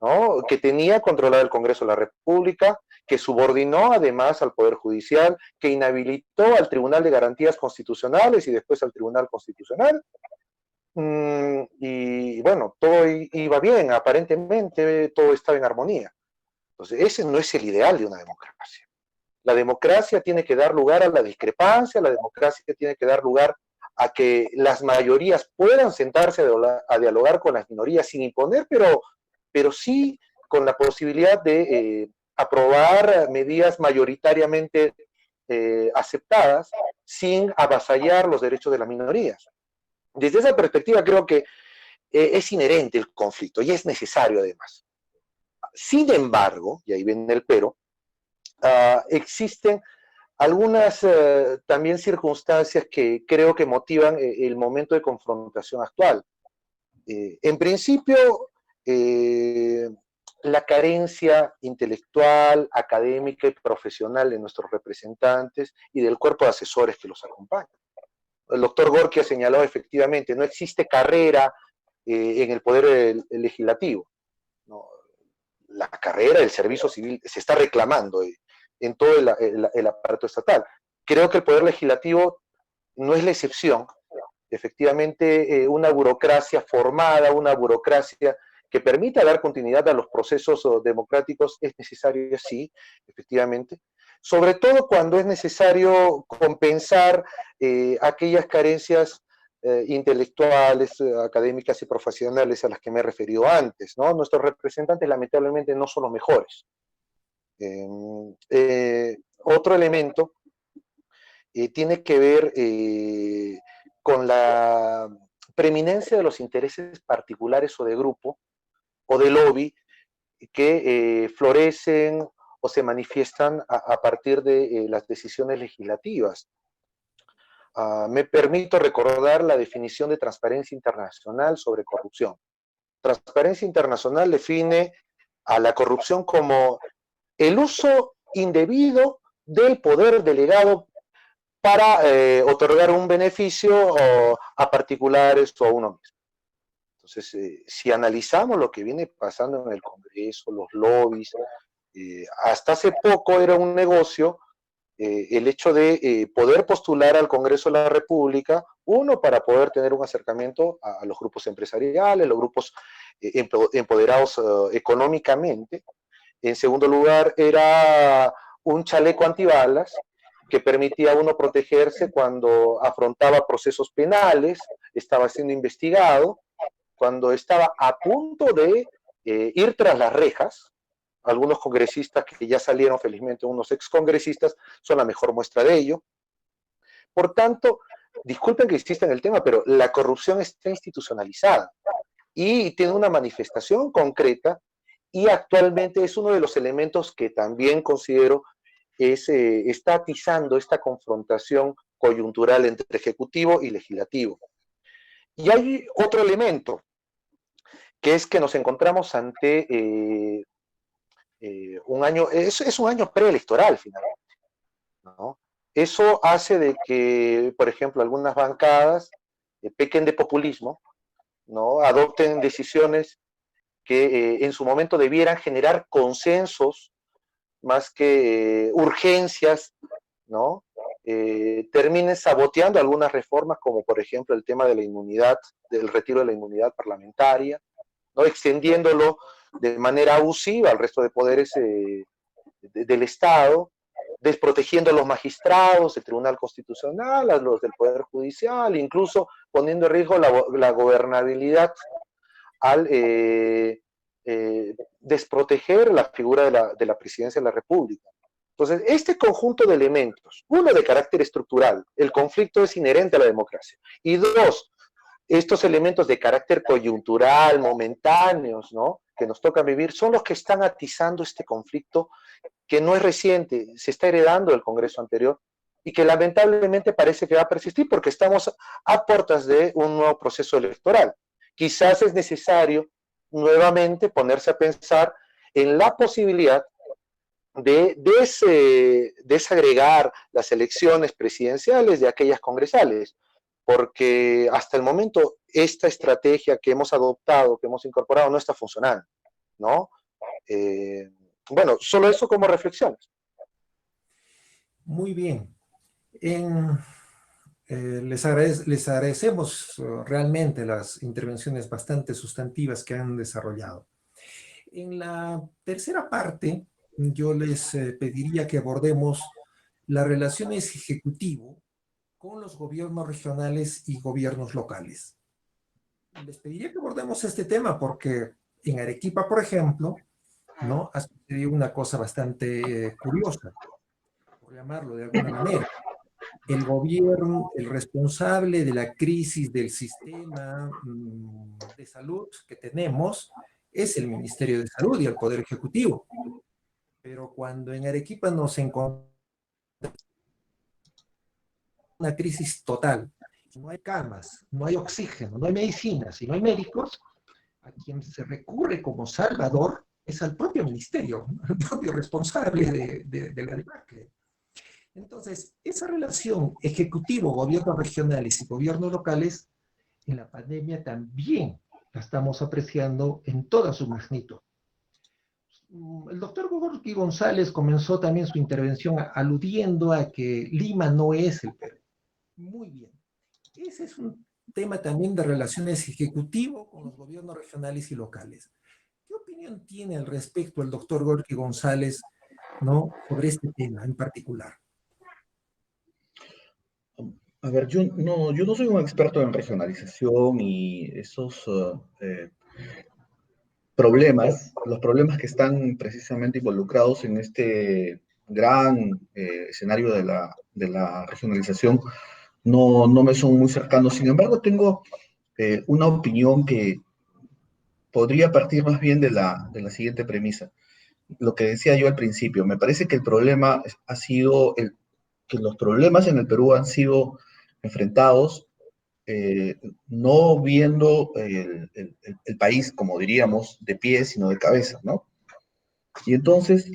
¿no? Que tenía controlado el Congreso de la República, que subordinó además al Poder Judicial, que inhabilitó al Tribunal de Garantías Constitucionales y después al Tribunal Constitucional. Y bueno, todo iba bien, aparentemente todo estaba en armonía. Entonces, ese no es el ideal de una democracia. La democracia tiene que dar lugar a la discrepancia, la democracia tiene que dar lugar a que las mayorías puedan sentarse a dialogar con las minorías sin imponer, pero sí con la posibilidad de aprobar medidas mayoritariamente aceptadas sin avasallar los derechos de las minorías. Desde esa perspectiva creo que es inherente el conflicto y es necesario además. Sin embargo, y ahí viene el pero, existen algunas también circunstancias que creo que motivan el momento de confrontación actual. En principio, la carencia intelectual, académica y profesional de nuestros representantes y del cuerpo de asesores que los acompaña. El doctor Gorky ha señalado efectivamente, no existe carrera en el poder legislativo, ¿no? La carrera del servicio civil se está reclamando en todo el aparato estatal. Creo que el poder legislativo no es la excepción. Efectivamente, una burocracia formada, una burocracia que permita dar continuidad a los procesos democráticos es necesario, sí, efectivamente. Sobre todo cuando es necesario compensar aquellas carencias intelectuales, académicas y profesionales a las que me he referido antes, ¿no? Nuestros representantes lamentablemente no son los mejores. Otro elemento tiene que ver con la preeminencia de los intereses particulares o de grupo o de lobby que florecen o se manifiestan a partir de las decisiones legislativas. Me permito recordar la definición de Transparencia Internacional sobre corrupción. Transparencia Internacional define a la corrupción como el uso indebido del poder delegado para otorgar un beneficio a particulares o a uno mismo. Entonces, si analizamos lo que viene pasando en el Congreso, los lobbies, hasta hace poco era un negocio el hecho de poder postular al Congreso de la República, uno, para poder tener un acercamiento a los grupos empresariales, los grupos empoderados económicamente. En segundo lugar, era un chaleco antibalas que permitía a uno protegerse cuando afrontaba procesos penales, estaba siendo investigado, cuando estaba a punto de ir tras las rejas. Algunos congresistas que ya salieron, felizmente, unos excongresistas, son la mejor muestra de ello. Por tanto, disculpen que insista en el tema, pero la corrupción está institucionalizada y tiene una manifestación concreta y actualmente es uno de los elementos que también considero está atizando esta confrontación coyuntural entre ejecutivo y legislativo. Y hay otro elemento, que es que nos encontramos ante un año, es un año preelectoral finalmente, ¿no? Eso hace de que, por ejemplo, algunas bancadas pequen de populismo, ¿no? Adopten decisiones que en su momento debieran generar consensos más que urgencias, ¿no? Terminen saboteando algunas reformas, como por ejemplo el tema de la inmunidad, del retiro de la inmunidad parlamentaria, ¿no? Extendiéndolo de manera abusiva al resto de poderes del Estado, desprotegiendo a los magistrados, el Tribunal Constitucional, a los del Poder Judicial, incluso poniendo en riesgo la gobernabilidad al desproteger la figura de la presidencia de la República. Entonces, este conjunto de elementos, uno de carácter estructural, el conflicto es inherente a la democracia, y dos, estos elementos de carácter coyuntural, momentáneos, ¿no?, que nos toca vivir, son los que están atizando este conflicto que no es reciente, se está heredando del Congreso anterior y que lamentablemente parece que va a persistir porque estamos a puertas de un nuevo proceso electoral. Quizás es necesario nuevamente ponerse a pensar en la posibilidad de desagregar las elecciones presidenciales de aquellas congresales, porque hasta el momento esta estrategia que hemos adoptado, que hemos incorporado, no está funcionando. ¿no? Bueno, solo eso como reflexión. Muy bien. Les agradecemos realmente las intervenciones bastante sustantivas que han desarrollado. En la tercera parte, yo les pediría que abordemos las relaciones ejecutivo con los gobiernos regionales y gobiernos locales. Les pediría que abordemos este tema porque en Arequipa, por ejemplo, ¿no? Ha sucedido una cosa bastante curiosa, por llamarlo de alguna manera. El gobierno, el responsable de la crisis del sistema de salud que tenemos es el Ministerio de Salud y el Poder Ejecutivo. Pero cuando en Arequipa nos encontramos una crisis total, no hay camas, no hay oxígeno, no hay medicinas y no hay médicos, a quien se recurre como salvador es al propio ministerio, al propio responsable de la debacle. Entonces, esa relación ejecutivo, gobiernos regionales y gobiernos locales, en la pandemia también la estamos apreciando en toda su magnitud. El doctor Gorky González comenzó también su intervención aludiendo a que Lima no es el Perú. Muy bien. Ese es un tema también de relaciones ejecutivo con los gobiernos regionales y locales. ¿Qué opinión tiene al respecto el doctor Gorky González, ¿no?, sobre este tema en particular? A ver, yo no soy un experto en regionalización y esos problemas, los problemas que están precisamente involucrados en este gran escenario de la regionalización, no me son muy cercanos. Sin embargo, tengo una opinión que podría partir más bien de la siguiente premisa. Lo que decía yo al principio, me parece que el problema ha sido, que los problemas en el Perú han sido enfrentados no viendo el país, como diríamos, de pie, sino de cabeza, ¿no? Y entonces,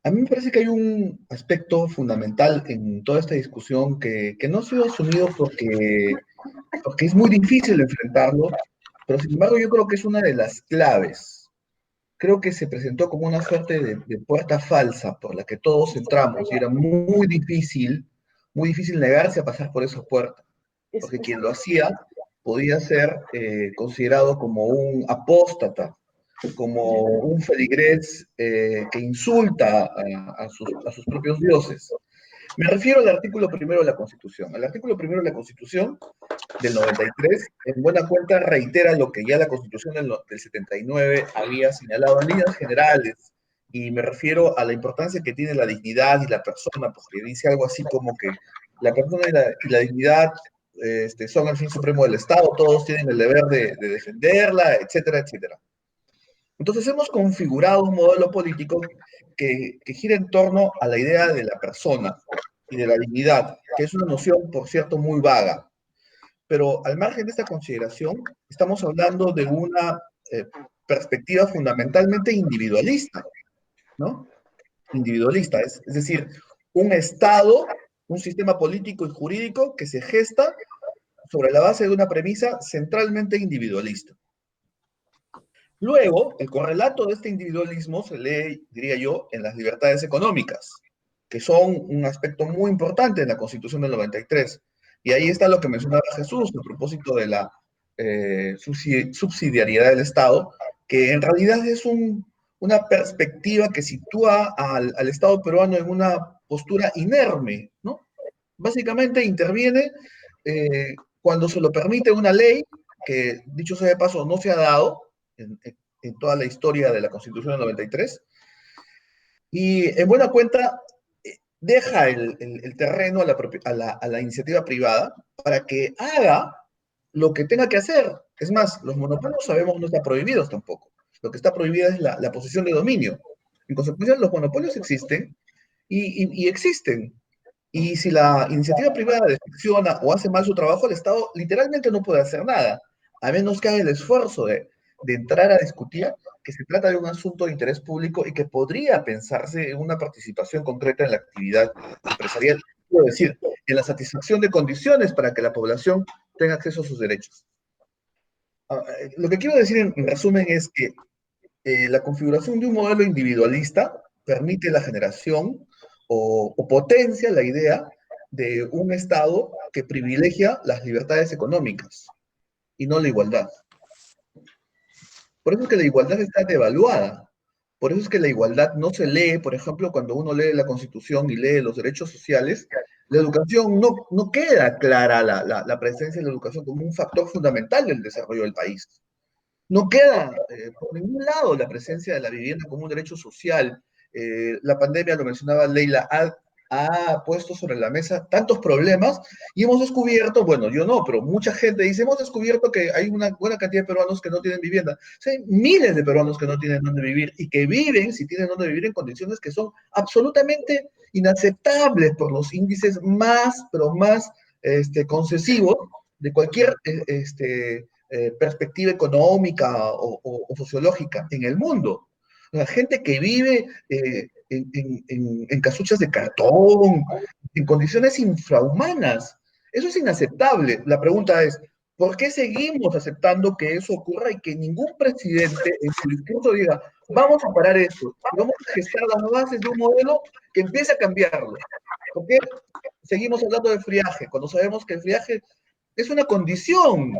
a mí me parece que hay un aspecto fundamental en toda esta discusión que no ha sido asumido porque es muy difícil enfrentarlo, pero sin embargo yo creo que es una de las claves. Creo que se presentó como una suerte de puerta falsa por la que todos entramos y era muy difícil negarse a pasar por esa puerta, porque quien lo hacía podía ser considerado como un apóstata, como un feligrés que insulta a sus propios dioses. Me refiero al artículo primero de la Constitución. El artículo primero de la Constitución del 93, en buena cuenta, reitera lo que ya la Constitución del 79 había señalado en líneas generales, y me refiero a la importancia que tiene la dignidad y la persona, porque dice algo así como que la persona y la dignidad son el fin supremo del Estado, todos tienen el deber de defenderla, etcétera, etcétera. Entonces hemos configurado un modelo político que gira en torno a la idea de la persona y de la dignidad, que es una noción, por cierto, muy vaga. Pero al margen de esta consideración, estamos hablando de una perspectiva fundamentalmente individualista, ¿no? Individualista, es decir, un Estado, un sistema político y jurídico que se gesta sobre la base de una premisa centralmente individualista. Luego, el correlato de este individualismo se lee, diría yo, en las libertades económicas, que son un aspecto muy importante en la Constitución del 93. Y ahí está lo que mencionaba Jesús a propósito de la subsidiariedad del Estado, que en realidad es una perspectiva que sitúa al Estado peruano en una postura inerme, ¿no? Básicamente interviene cuando se lo permite una ley, que dicho sea de paso no se ha dado en toda la historia de la Constitución del 93, y en buena cuenta deja el terreno a la iniciativa privada para que haga lo que tenga que hacer. Es más, los monopolios sabemos no están prohibidos tampoco. Lo que está prohibido es la posición de dominio. En consecuencia, los monopolios existen y existen. Y si la iniciativa privada decepciona o hace mal su trabajo, el Estado literalmente no puede hacer nada, a menos que haga el esfuerzo de entrar a discutir que se trata de un asunto de interés público y que podría pensarse en una participación concreta en la actividad empresarial, quiero decir, en la satisfacción de condiciones para que la población tenga acceso a sus derechos. Lo que quiero decir en resumen es que La configuración de un modelo individualista permite la generación o potencia la idea de un Estado que privilegia las libertades económicas y no la igualdad. Por eso es que la igualdad está devaluada. Por eso es que la igualdad no se lee, por ejemplo, cuando uno lee la Constitución y lee los derechos sociales, la educación no queda clara la presencia de la educación como un factor fundamental del desarrollo del país. No queda por ningún lado la presencia de la vivienda como un derecho social. La pandemia, lo mencionaba Leila, ha puesto sobre la mesa tantos problemas y hemos descubierto, bueno, yo no, pero mucha gente dice, hemos descubierto que hay una buena cantidad de peruanos que no tienen vivienda. O sea, hay miles de peruanos que no tienen dónde vivir y que viven, si tienen dónde vivir, en condiciones que son absolutamente inaceptables por los índices más, pero más concesivos de cualquier perspectiva económica o sociológica en el mundo. La gente que vive en casuchas de cartón, en condiciones infrahumanas. Eso es inaceptable. La pregunta es, ¿por qué seguimos aceptando que eso ocurra y que ningún presidente en su discurso diga, vamos a parar esto, vamos a gestar las bases de un modelo que empiece a cambiarlo? ¿Por qué seguimos hablando de friaje cuando sabemos que el friaje es una condición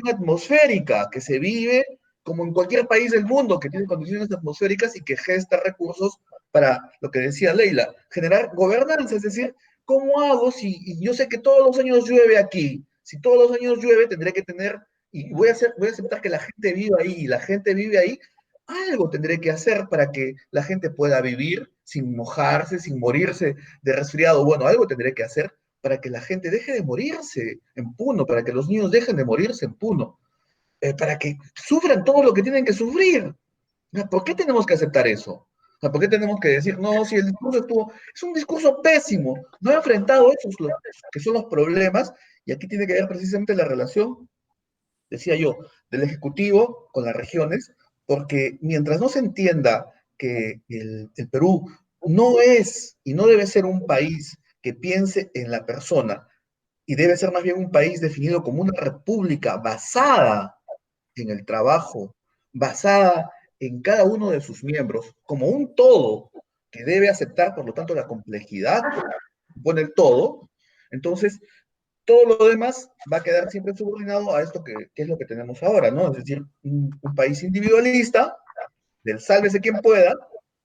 atmosférica que se vive como en cualquier país del mundo que tiene condiciones atmosféricas y que gesta recursos para lo que decía Leila, generar gobernanza, es decir, ¿cómo hago si yo sé que todos los años llueve aquí? Si todos los años llueve, tendré que tener, y voy a aceptar que la gente viva ahí, y la gente vive ahí, algo tendré que hacer para que la gente pueda vivir sin mojarse, sin morirse de resfriado. Bueno, algo tendré que hacer para que la gente deje de morirse en Puno, para que los niños dejen de morirse en Puno, para que sufran todo lo que tienen que sufrir. ¿Por qué tenemos que aceptar eso? ¿Por qué tenemos que decir, no, si el discurso estuvo, es un discurso pésimo, no ha enfrentado esos que son los problemas, y aquí tiene que ver precisamente la relación, decía yo, del Ejecutivo con las regiones, porque mientras no se entienda que el Perú no es y no debe ser un país que piense en la persona, y debe ser más bien un país definido como una república basada en el trabajo, basada en cada uno de sus miembros, como un todo que debe aceptar, por lo tanto, la complejidad que pone el todo. Entonces, todo lo demás va a quedar siempre subordinado a esto que es lo que tenemos ahora, ¿no? Es decir, un país individualista, del sálvese quien pueda,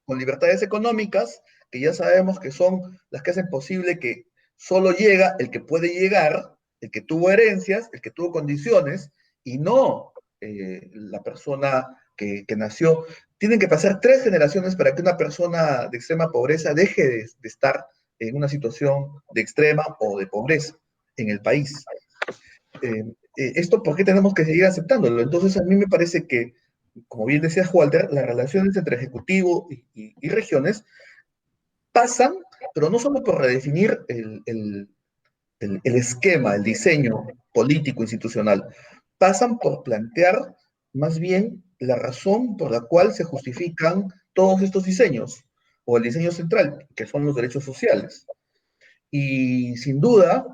con libertades económicas, que ya sabemos que son las que hacen posible que solo llega el que puede llegar, el que tuvo herencias, el que tuvo condiciones, y no la persona que nació. Tienen que pasar 3 generaciones para que una persona de extrema pobreza deje de estar en una situación de extrema o de pobreza en el país. ¿Esto por qué tenemos que seguir aceptándolo? Entonces a mí me parece que, como bien decía Walter, las relaciones entre ejecutivo y regiones pasan, pero no solo por redefinir el esquema, el diseño político institucional, pasan por plantear más bien la razón por la cual se justifican todos estos diseños, o el diseño central, que son los derechos sociales. Y sin duda,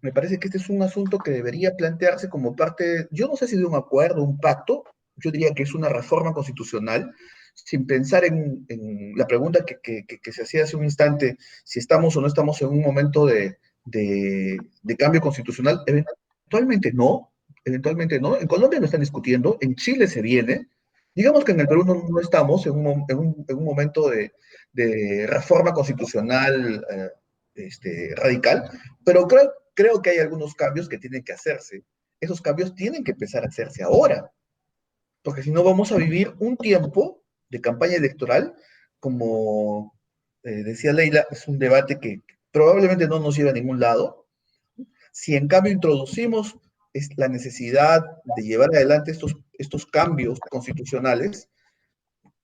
me parece que este es un asunto que debería plantearse como parte, yo no sé si de un acuerdo, un pacto, yo diría que es una reforma constitucional, sin pensar en la pregunta que se hacía hace un instante, si estamos o no estamos en un momento de cambio constitucional. Eventualmente no, eventualmente no. En Colombia lo están discutiendo, en Chile se viene. Digamos que en el Perú no estamos en un momento de reforma constitucional radical, pero creo que hay algunos cambios que tienen que hacerse. Esos cambios tienen que empezar a hacerse ahora, porque si no vamos a vivir un tiempo de campaña electoral, como decía Leila, es un debate que probablemente no nos lleva a ningún lado. Si en cambio introducimos la necesidad de llevar adelante estos cambios constitucionales,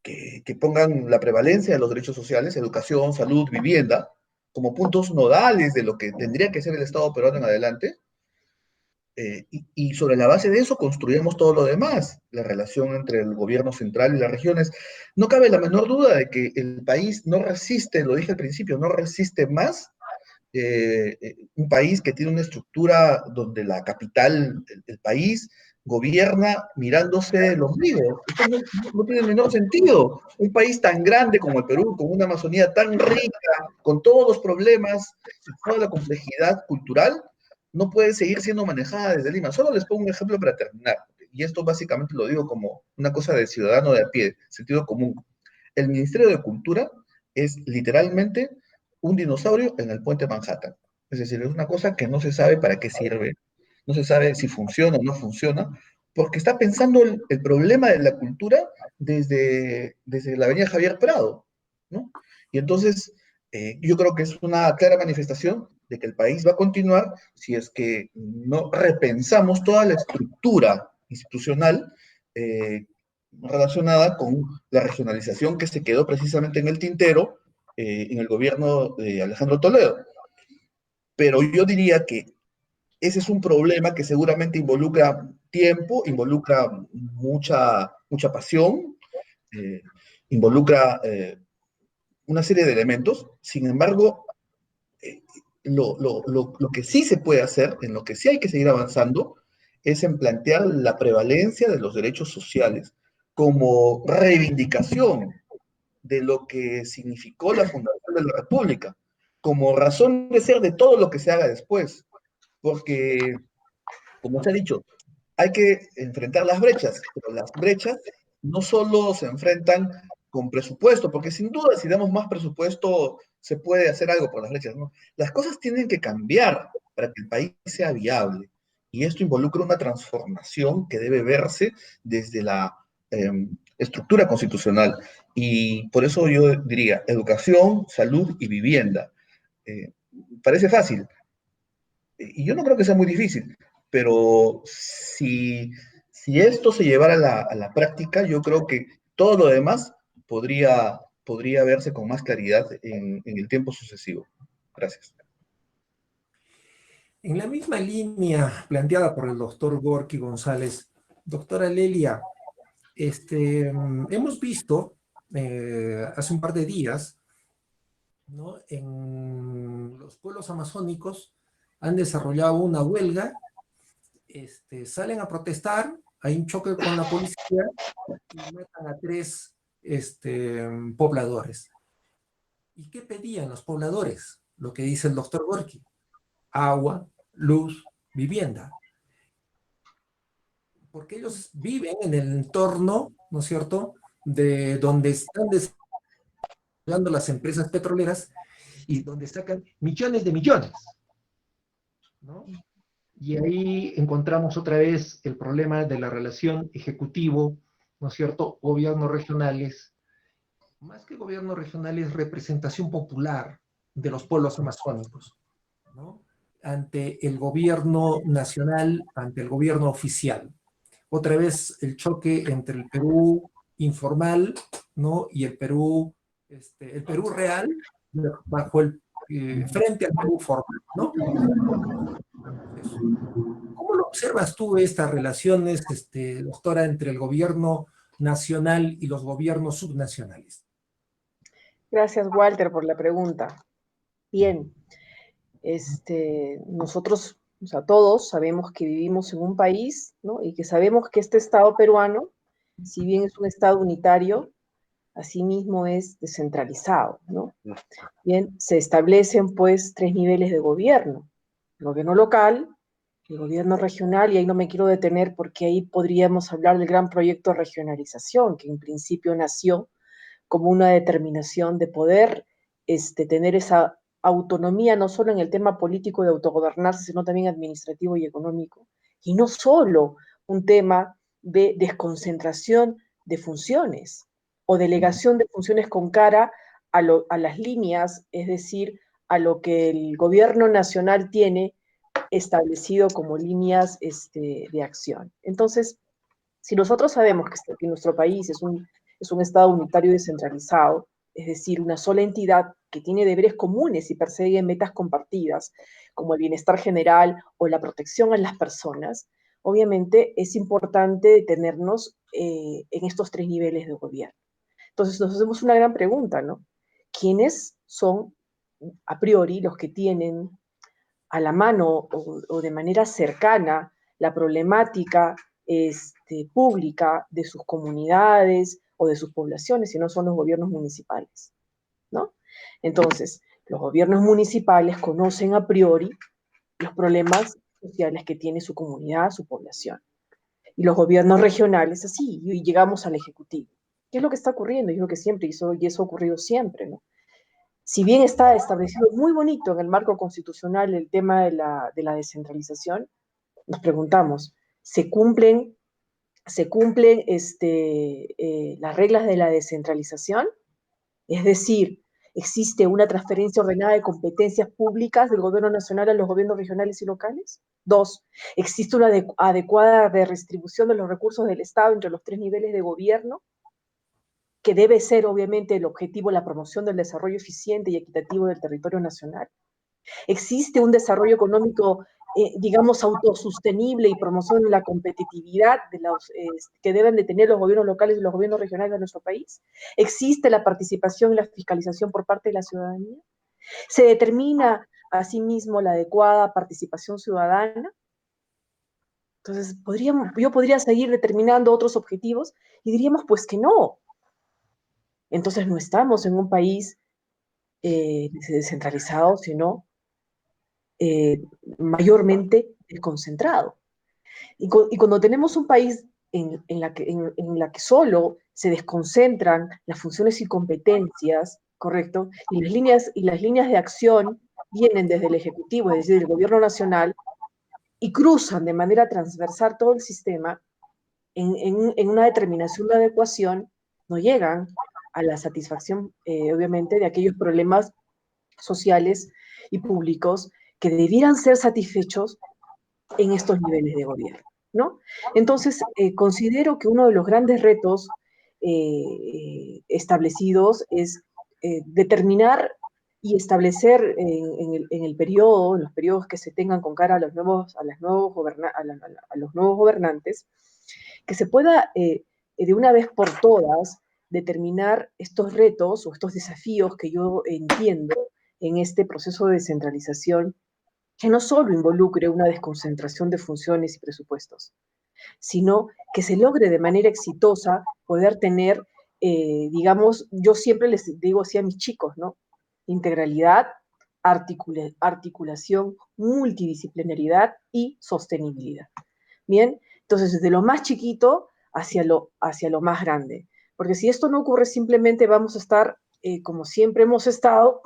que pongan la prevalencia de los derechos sociales, educación, salud, vivienda, como puntos nodales de lo que tendría que ser el Estado peruano en adelante, y sobre la base de eso construyamos todo lo demás, la relación entre el gobierno central y las regiones. No cabe la menor duda de que el país no resiste, lo dije al principio, no resiste más un país que tiene una estructura donde la capital, el país, gobierna mirándose los ríos. Esto no tiene el menor sentido. Un país tan grande como el Perú, con una Amazonía tan rica, con todos los problemas y toda la complejidad cultural, no puede seguir siendo manejada desde Lima. Solo les pongo un ejemplo para terminar, y esto básicamente lo digo como una cosa de ciudadano de a pie, sentido común. El Ministerio de Cultura es literalmente un dinosaurio en el puente Manhattan. Es decir, es una cosa que no se sabe para qué sirve, no se sabe si funciona o no funciona, porque está pensando el problema de la cultura desde la avenida Javier Prado, ¿no? Y entonces, yo creo que es una clara manifestación de que el país va a continuar si es que no repensamos toda la estructura institucional relacionada con la regionalización que se quedó precisamente en el tintero en el gobierno de Alejandro Toledo. Pero yo diría que ese es un problema que seguramente involucra tiempo, involucra mucha pasión, eh, involucra una serie de elementos. Sin embargo, eh, lo que sí se puede hacer, en lo que sí hay que seguir avanzando, es en plantear la prevalencia de los derechos sociales como reivindicación de lo que significó la fundación de la República, como razón de ser de todo lo que se haga después. Porque, como se ha dicho, hay que enfrentar las brechas, pero las brechas no solo se enfrentan con presupuesto, porque sin duda si damos más presupuesto se puede hacer algo por las brechas, ¿no? Las cosas tienen que cambiar para que el país sea viable, y esto involucra una transformación que debe verse desde la estructura constitucional, y por eso yo diría educación, salud y vivienda. Eh, Parece fácil, y yo no creo que sea muy difícil, pero si esto se llevara a la práctica, yo creo que todo lo demás podría verse con más claridad en el tiempo sucesivo. Gracias. En la misma línea planteada por el doctor Gorky González, doctora Lelia, hemos visto hace un par de días, ¿no? En los pueblos amazónicos han desarrollado una huelga, salen a protestar, hay un choque con la policía y matan a 3 pobladores. ¿Y qué pedían los pobladores? Lo que dice el doctor Gorky: agua, luz, vivienda. Porque ellos viven en el entorno, ¿no es cierto?, de donde están desarrollando las empresas petroleras y donde sacan millones de millones, ¿no? Y ahí encontramos otra vez el problema de la relación ejecutivo, ¿no es cierto?, gobiernos regionales. Más que gobiernos regionales, representación popular de los pueblos amazónicos, ¿no?, ante el gobierno nacional, ante el gobierno oficial. Otra vez el choque entre el Perú informal, ¿no?, y el Perú real, bajo frente al Perú formal, ¿no? ¿Cómo lo observas tú estas relaciones, doctora, entre el gobierno nacional y los gobiernos subnacionales? Gracias, Walter, por la pregunta. Bien, nosotros, o sea, todos sabemos que vivimos en un país, ¿no? Y que sabemos que este Estado peruano, si bien es un Estado unitario, asimismo es descentralizado, ¿no? Bien, se establecen pues 3 niveles de gobierno: el gobierno local, el gobierno regional, y ahí no me quiero detener porque ahí podríamos hablar del gran proyecto de regionalización, que en principio nació como una determinación de poder tener esa autonomía, no solo en el tema político de autogobernarse, sino también administrativo y económico, y no solo un tema de desconcentración de funciones o delegación de funciones con cara a las líneas, es decir, a lo que el gobierno nacional tiene establecido como líneas de acción. Entonces, si nosotros sabemos que nuestro país es un Estado unitario y descentralizado, es decir, una sola entidad que tiene deberes comunes y persigue metas compartidas, como el bienestar general o la protección a las personas, obviamente es importante detenernos en estos 3 niveles de gobierno. Entonces nos hacemos una gran pregunta, ¿no? ¿Quiénes son a priori los que tienen a la mano o de manera cercana la problemática pública de sus comunidades o de sus poblaciones, sino son los gobiernos municipales, ¿no? Entonces, los gobiernos municipales conocen a priori los problemas sociales que tiene su comunidad, su población. Y los gobiernos regionales, así, y llegamos al Ejecutivo. ¿Qué es lo que está ocurriendo? Y es lo que siempre hizo, y eso ha ocurrido siempre, ¿no? Si bien está establecido muy bonito en el marco constitucional el tema de la descentralización, nos preguntamos, ¿se cumplen las reglas de la descentralización? Es decir, ¿existe una transferencia ordenada de competencias públicas del gobierno nacional a los gobiernos regionales y locales? 2, ¿existe una adecuada redistribución de los recursos del Estado entre los 3 niveles de gobierno? Que debe ser, obviamente, el objetivo la promoción del desarrollo eficiente y equitativo del territorio nacional. ¿Existe un desarrollo económico, digamos, autosostenible y promoción de la competitividad que deben de tener los gobiernos locales y los gobiernos regionales de nuestro país? ¿Existe la participación y la fiscalización por parte de la ciudadanía? ¿Se determina, asimismo, la adecuada participación ciudadana? Entonces, yo podría seguir determinando otros objetivos y diríamos, pues, que no. Entonces, no estamos en un país descentralizado, sino mayormente desconcentrado. Y cuando tenemos un país en la que solo se desconcentran las funciones y competencias, ¿correcto? Y las líneas de acción vienen desde el Ejecutivo, es decir, del Gobierno Nacional, y cruzan de manera transversal todo el sistema, en una determinación de adecuación, no llegan a la satisfacción, obviamente, de aquellos problemas sociales y públicos que debieran ser satisfechos en estos niveles de gobierno, ¿no? Entonces, considero que uno de los grandes retos establecidos es determinar y establecer en el periodo, en los periodos que se tengan con cara a los nuevos gobernantes, que se pueda de una vez por todas determinar estos retos o estos desafíos que yo entiendo en este proceso de descentralización, que no solo involucre una desconcentración de funciones y presupuestos, sino que se logre de manera exitosa poder tener, digamos, yo siempre les digo así a mis chicos, ¿no? Integralidad, articulación, multidisciplinaridad y sostenibilidad. Bien, entonces desde lo más chiquito hacia lo más grande. Porque si esto no ocurre, simplemente vamos a estar, como siempre hemos estado,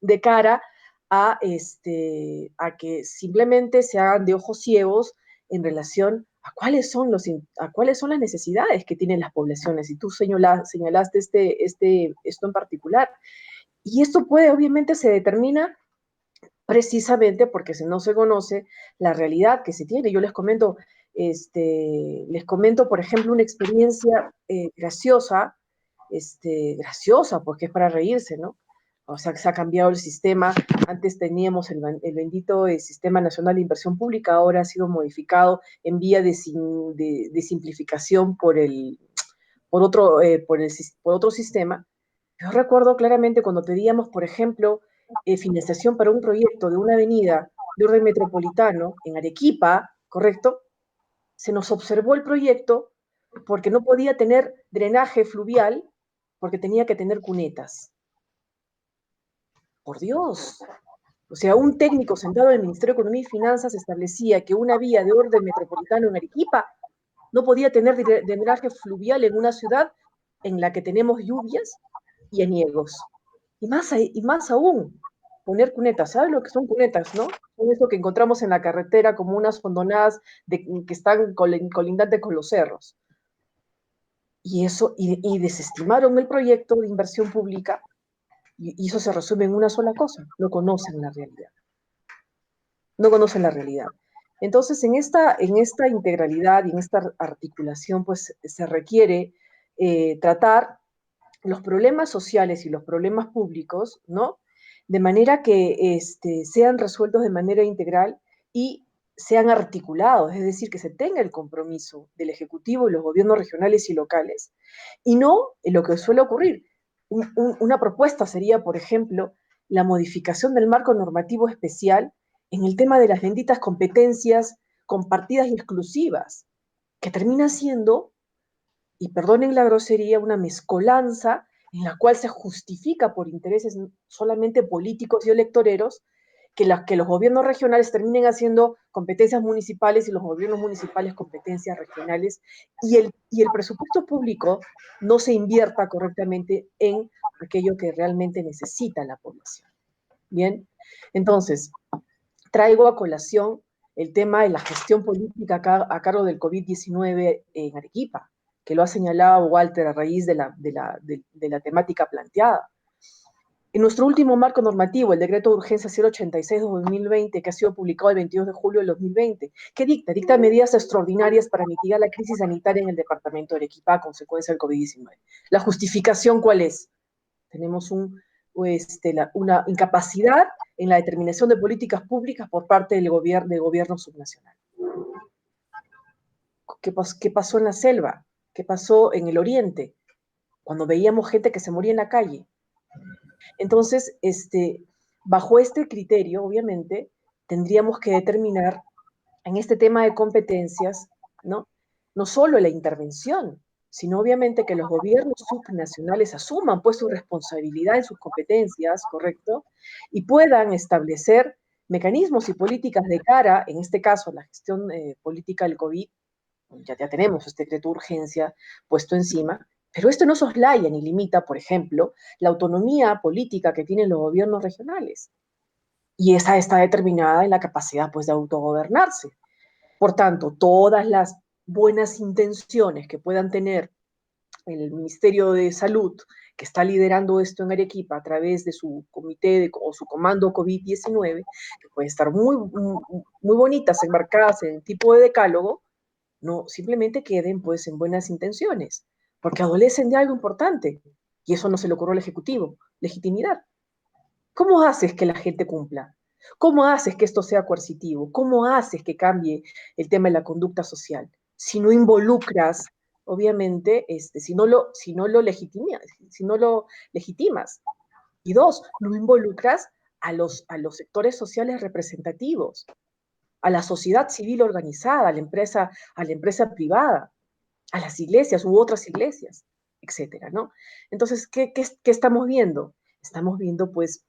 de cara a que simplemente se hagan de ojos ciegos en relación a cuáles son las necesidades que tienen las poblaciones. Y tú señalaste esto en particular. Y esto obviamente se determina precisamente porque no se conoce la realidad que se tiene. Yo les comento, por ejemplo, una experiencia graciosa, porque es para reírse, ¿no? O sea, se ha cambiado el sistema. Antes teníamos el bendito Sistema Nacional de Inversión Pública, ahora ha sido modificado en vía de simplificación por otro sistema. Yo recuerdo claramente cuando pedíamos, por ejemplo, financiación para un proyecto de una avenida de orden metropolitano en Arequipa, ¿correcto? Se nos observó el proyecto porque no podía tener drenaje fluvial, porque tenía que tener cunetas. Por Dios. O sea, un técnico sentado en el Ministerio de Economía y Finanzas establecía que una vía de orden metropolitano en Arequipa no podía tener drenaje fluvial en una ciudad en la que tenemos lluvias y aniegos. Y más aún, poner cunetas. ¿Sabes lo que son cunetas, no? Son eso que encontramos en la carretera como unas hondonadas que están colindantes con los cerros. Y desestimaron el proyecto de inversión pública, y eso se resume en una sola cosa: no conocen la realidad. No conocen la realidad. Entonces, en esta integralidad y en esta articulación, pues se requiere tratar los problemas sociales y los problemas públicos, ¿no? De manera que sean resueltos de manera integral y sean articulados, es decir, que se tenga el compromiso del Ejecutivo y los gobiernos regionales y locales, y no lo que suele ocurrir. Una propuesta sería, por ejemplo, la modificación del marco normativo especial en el tema de las benditas competencias compartidas y exclusivas. que termina siendo, y perdonen la grosería, una mezcolanza en la cual se justifica por intereses solamente políticos y electoreros que los gobiernos regionales terminen haciendo competencias municipales y los gobiernos municipales competencias regionales y el presupuesto público no se invierta correctamente en aquello que realmente necesita la población. Bien, entonces, traigo a colación el tema de la gestión política a cargo del COVID-19 en Arequipa, que lo ha señalado Walter a raíz de la temática planteada. En nuestro último marco normativo, el Decreto de Urgencia 086/2020, que ha sido publicado el 22 de julio del 2020, ¿qué dicta? Dicta medidas extraordinarias para mitigar la crisis sanitaria en el departamento de Arequipa a consecuencia del COVID-19. ¿La justificación cuál es? Tenemos una incapacidad en la determinación de políticas públicas por parte del gobierno subnacional. ¿Qué pasó en la selva? ¿Qué pasó en el oriente? Cuando veíamos gente que se moría en la calle. Entonces, bajo este criterio, obviamente, tendríamos que determinar en este tema de competencias, ¿no? No solo la intervención, sino obviamente que los gobiernos subnacionales asuman pues su responsabilidad en sus competencias, ¿correcto? Y puedan establecer mecanismos y políticas de cara, en este caso, la gestión política del COVID, ya tenemos este decreto de urgencia puesto encima, pero esto no soslaya ni limita, por ejemplo, la autonomía política que tienen los gobiernos regionales. Y esa está determinada en la capacidad pues de autogobernarse. Por tanto, todas las buenas intenciones que puedan tener el Ministerio de Salud, que está liderando esto en Arequipa a través de su comité o su comando COVID-19, que pueden estar muy bonitas, enmarcadas en el tipo de decálogo, no simplemente queden pues en buenas intenciones, porque adolecen de algo importante, y eso no se le ocurrió al Ejecutivo, legitimidad. ¿Cómo haces que la gente cumpla? ¿Cómo haces que esto sea coercitivo? ¿Cómo haces que cambie el tema de la conducta social? Si no involucras, obviamente, si no lo legitimas. Y dos, no involucras a los sectores sociales representativos, a la sociedad civil organizada, a la empresa privada, a las iglesias u otras iglesias, etcétera, ¿no? Entonces, ¿qué estamos viendo? Estamos viendo, pues,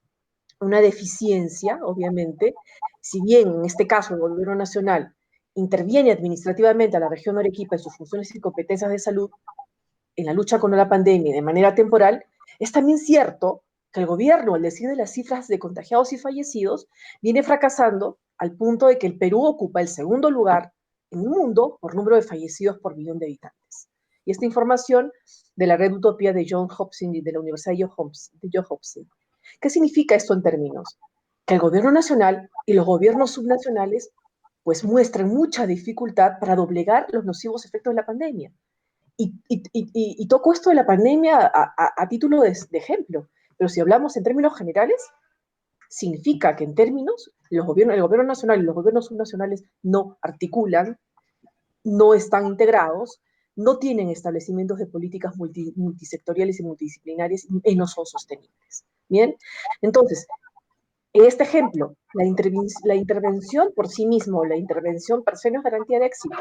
una deficiencia, obviamente, si bien en este caso el gobierno nacional interviene administrativamente a la región de Arequipa en sus funciones y competencias de salud en la lucha contra la pandemia de manera temporal, es también cierto que el gobierno, al decir de las cifras de contagiados y fallecidos, viene fracasando al punto de que el Perú ocupa el segundo lugar en el mundo por número de fallecidos por millón de habitantes. Y esta información de la red Utopía de Johns Hopkins, de la Universidad de Johns Hopkins. ¿Qué significa esto en términos? Que el gobierno nacional y los gobiernos subnacionales pues muestran mucha dificultad para doblegar los nocivos efectos de la pandemia. Y toco esto de la pandemia a título de ejemplo, pero si hablamos en términos generales, significa que en términos, el gobierno nacional y los gobiernos subnacionales no articulan, no están integrados, no tienen establecimientos de políticas multisectoriales y multidisciplinarias y no son sostenibles. Bien, entonces, en este ejemplo, la intervención por sí mismo, la intervención per se no es garantía de éxito.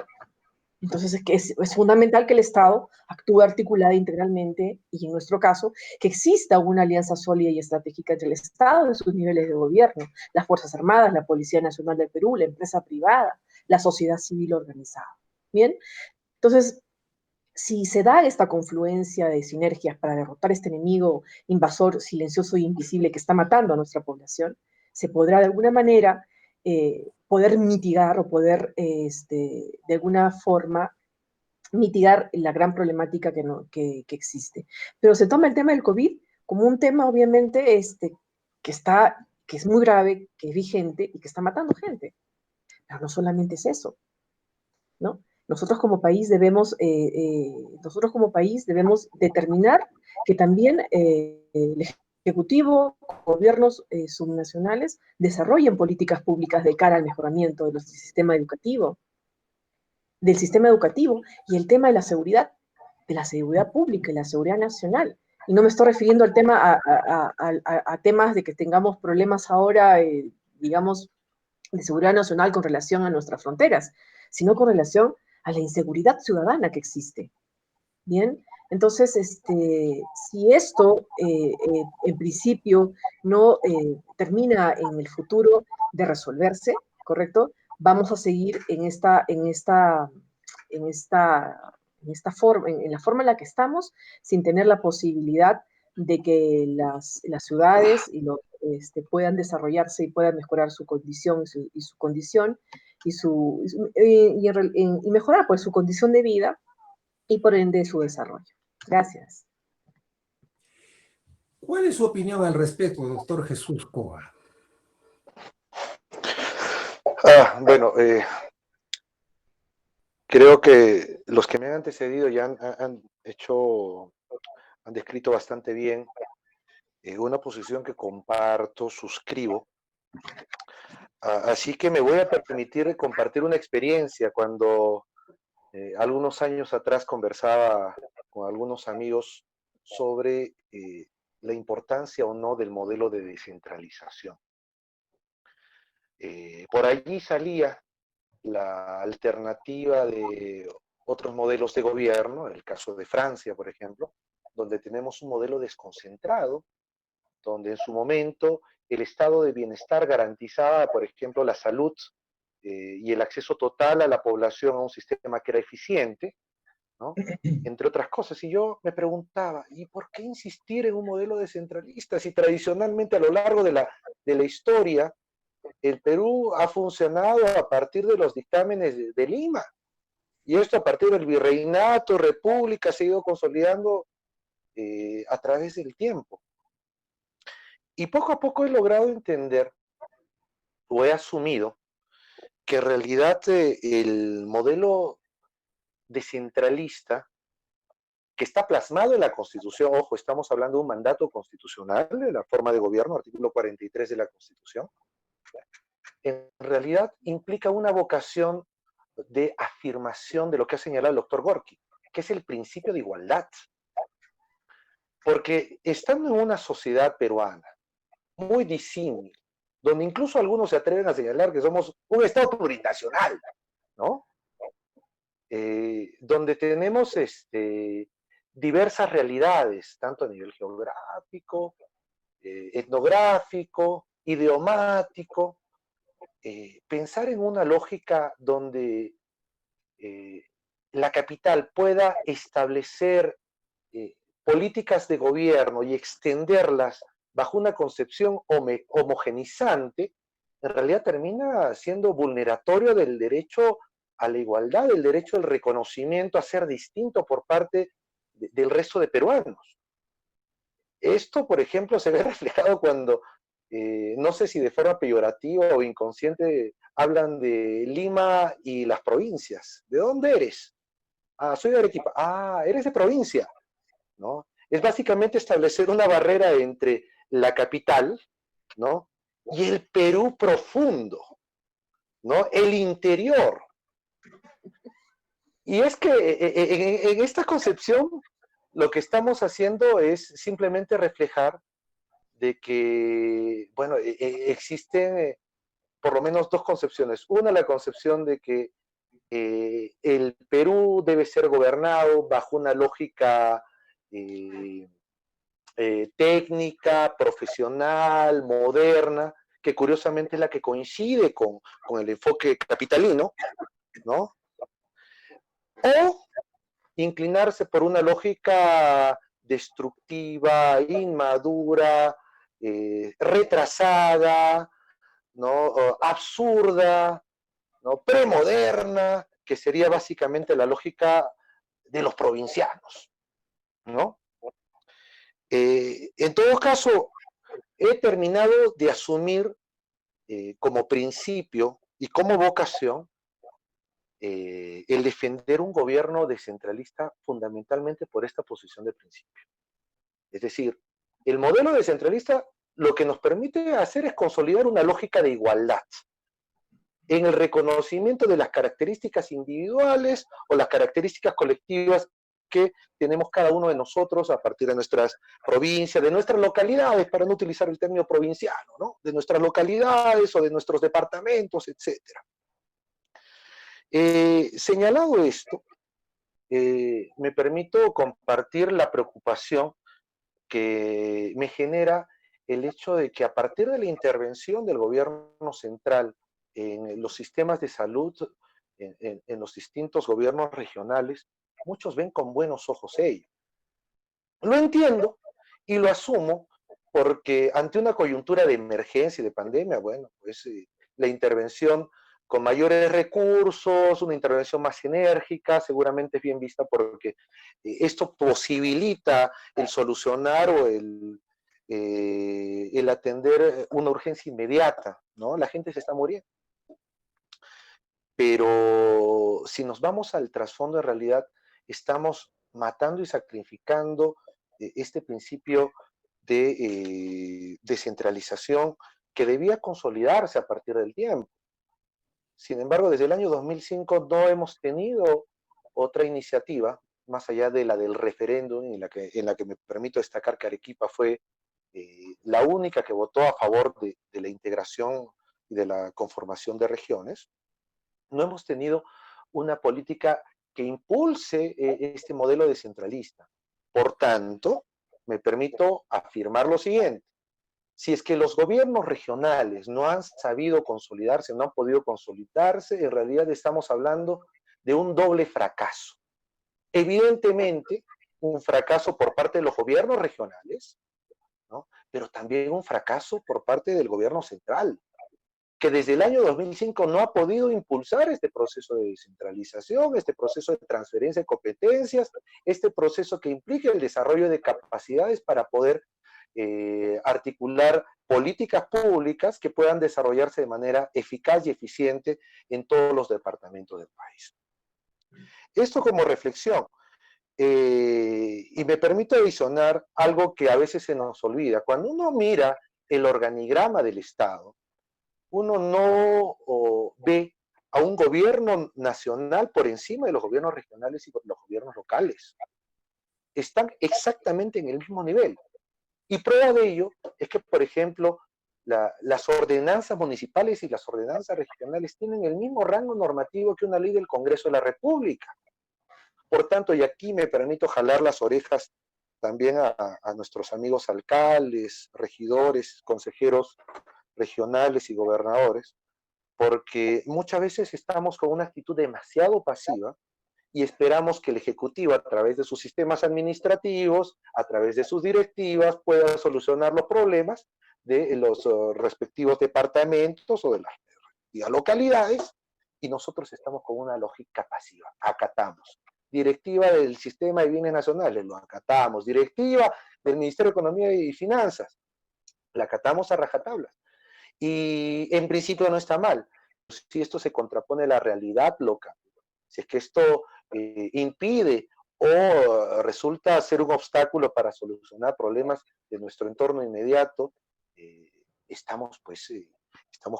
Entonces es fundamental que el Estado actúe articulada integralmente y en nuestro caso que exista una alianza sólida y estratégica entre el Estado y sus niveles de gobierno, las Fuerzas Armadas, la Policía Nacional del Perú, la empresa privada, la sociedad civil organizada. Bien, entonces si se da esta confluencia de sinergias para derrotar este enemigo invasor silencioso e invisible que está matando a nuestra población, se podrá de alguna manera poder mitigar o poder de alguna forma mitigar la gran problemática que existe. Pero se toma el tema del COVID como un tema obviamente que es muy grave, que es vigente y que está matando gente. Pero no solamente es eso, ¿no? Nosotros como país debemos determinar que también el Ejecutivo, gobiernos subnacionales desarrollen políticas públicas de cara al mejoramiento del sistema educativo y el tema de la seguridad pública y la seguridad nacional. Y no me estoy refiriendo al tema a temas de que tengamos problemas ahora, digamos, de seguridad nacional con relación a nuestras fronteras, sino con relación a la inseguridad ciudadana que existe. Bien, entonces, si esto en principio no termina en el futuro de resolverse, ¿correcto? Vamos a seguir en la forma en la que estamos, sin tener la posibilidad de que las ciudades puedan desarrollarse y puedan mejorar su condición y mejorar pues su condición de vida y por ende su desarrollo. Gracias. ¿Cuál es su opinión al respecto, doctor Jesús Cova? Bueno, creo que los que me han antecedido ya han descrito bastante bien una posición que comparto, suscribo. Así que me voy a permitir compartir una experiencia. Cuando algunos años atrás conversaba con algunos amigos sobre la importancia o no del modelo de descentralización. Por allí salía la alternativa de otros modelos de gobierno, el caso de Francia, por ejemplo, donde tenemos un modelo desconcentrado, donde en su momento el estado de bienestar garantizaba, por ejemplo, la salud y el acceso total a la población a un sistema que era eficiente, ¿no? Entre otras cosas. Y yo me preguntaba, ¿y por qué insistir en un modelo descentralista si tradicionalmente a lo largo de la historia el Perú ha funcionado a partir de los dictámenes de Lima? Y esto a partir del virreinato, república, se ha ido consolidando a través del tiempo. Y poco a poco he logrado entender, o he asumido, que en realidad el modelo descentralista que está plasmado en la Constitución, ojo, estamos hablando de un mandato constitucional, de la forma de gobierno, artículo 43 de la Constitución, en realidad implica una vocación de afirmación de lo que ha señalado el doctor Gorky, que es el principio de igualdad. Porque estando en una sociedad peruana muy disímil, donde incluso algunos se atreven a señalar que somos un Estado plurinacional, ¿no? Donde tenemos diversas realidades, tanto a nivel geográfico, etnográfico, idiomático. Pensar en una lógica donde la capital pueda establecer políticas de gobierno y extenderlas bajo una concepción homogenizante, en realidad termina siendo vulneratorio del derecho a la igualdad, del derecho al reconocimiento, a ser distinto por parte del resto de peruanos. Esto, por ejemplo, se ve reflejado cuando, no sé si de forma peyorativa o inconsciente, hablan de Lima y las provincias. ¿De dónde eres? Ah, soy de Arequipa. Ah, eres de provincia, ¿no? Es básicamente establecer una barrera entre la capital, ¿no? Y el Perú profundo, ¿no? El interior. Y es que en esta concepción lo que estamos haciendo es simplemente reflejar de que, bueno, existen por lo menos dos concepciones. Una, la concepción de que el Perú debe ser gobernado bajo una lógica técnica, profesional, moderna, que curiosamente es la que coincide con el enfoque capitalino, ¿no? O inclinarse por una lógica destructiva, inmadura, retrasada, ¿no? Absurda, ¿no? Premoderna, que sería básicamente la lógica de los provincianos, ¿no? En todo caso, he terminado de asumir como principio y como vocación el defender un gobierno descentralista fundamentalmente por esta posición de principio. Es decir, el modelo descentralista lo que nos permite hacer es consolidar una lógica de igualdad en el reconocimiento de las características individuales o las características colectivas que tenemos cada uno de nosotros a partir de nuestras provincias, de nuestras localidades, para no utilizar el término provinciano, ¿no? De nuestras localidades o de nuestros departamentos, etc. Señalado esto, me permito compartir la preocupación que me genera el hecho de que a partir de la intervención del gobierno central en los sistemas de salud, en los distintos gobiernos regionales, muchos ven con buenos ojos ello. Lo entiendo y lo asumo porque ante una coyuntura de emergencia y de pandemia, bueno, pues la intervención con mayores recursos, una intervención más enérgica, seguramente es bien vista porque esto posibilita el solucionar o el atender una urgencia inmediata, ¿no? La gente se está muriendo. Pero si nos vamos al trasfondo, en realidad estamos matando y sacrificando este principio de descentralización que debía consolidarse a partir del tiempo. Sin embargo, desde el año 2005 no hemos tenido otra iniciativa, más allá de la del referéndum, en la que me permito destacar que Arequipa fue la única que votó a favor de la integración y de la conformación de regiones. No hemos tenido una política que impulse este modelo descentralista. Por tanto, me permito afirmar lo siguiente. Si es que los gobiernos regionales no han sabido consolidarse, no han podido consolidarse, en realidad estamos hablando de un doble fracaso. Evidentemente, un fracaso por parte de los gobiernos regionales, ¿no? Pero también un fracaso por parte del gobierno central, que desde el año 2005 no ha podido impulsar este proceso de descentralización, este proceso de transferencia de competencias, este proceso que implica el desarrollo de capacidades para poder articular políticas públicas que puedan desarrollarse de manera eficaz y eficiente en todos los departamentos del país. Esto como reflexión. Y me permito adicionar algo que a veces se nos olvida. Cuando uno mira el organigrama del Estado, uno no ve a un gobierno nacional por encima de los gobiernos regionales y los gobiernos locales. Están exactamente en el mismo nivel. Y prueba de ello es que, por ejemplo, las ordenanzas municipales y las ordenanzas regionales tienen el mismo rango normativo que una ley del Congreso de la República. Por tanto, y aquí me permito jalar las orejas también a nuestros amigos alcaldes, regidores, consejeros regionales y gobernadores, porque muchas veces estamos con una actitud demasiado pasiva y esperamos que el Ejecutivo, a través de sus sistemas administrativos, a través de sus directivas, pueda solucionar los problemas de los respectivos departamentos o de las localidades, y nosotros estamos con una lógica pasiva, acatamos. Directiva del Sistema de Bienes Nacionales, lo acatamos. Directiva del Ministerio de Economía y Finanzas, la acatamos a rajatablas. Y en principio no está mal, si esto se contrapone a la realidad local, si es que esto impide o resulta ser un obstáculo para solucionar problemas de nuestro entorno inmediato, estamos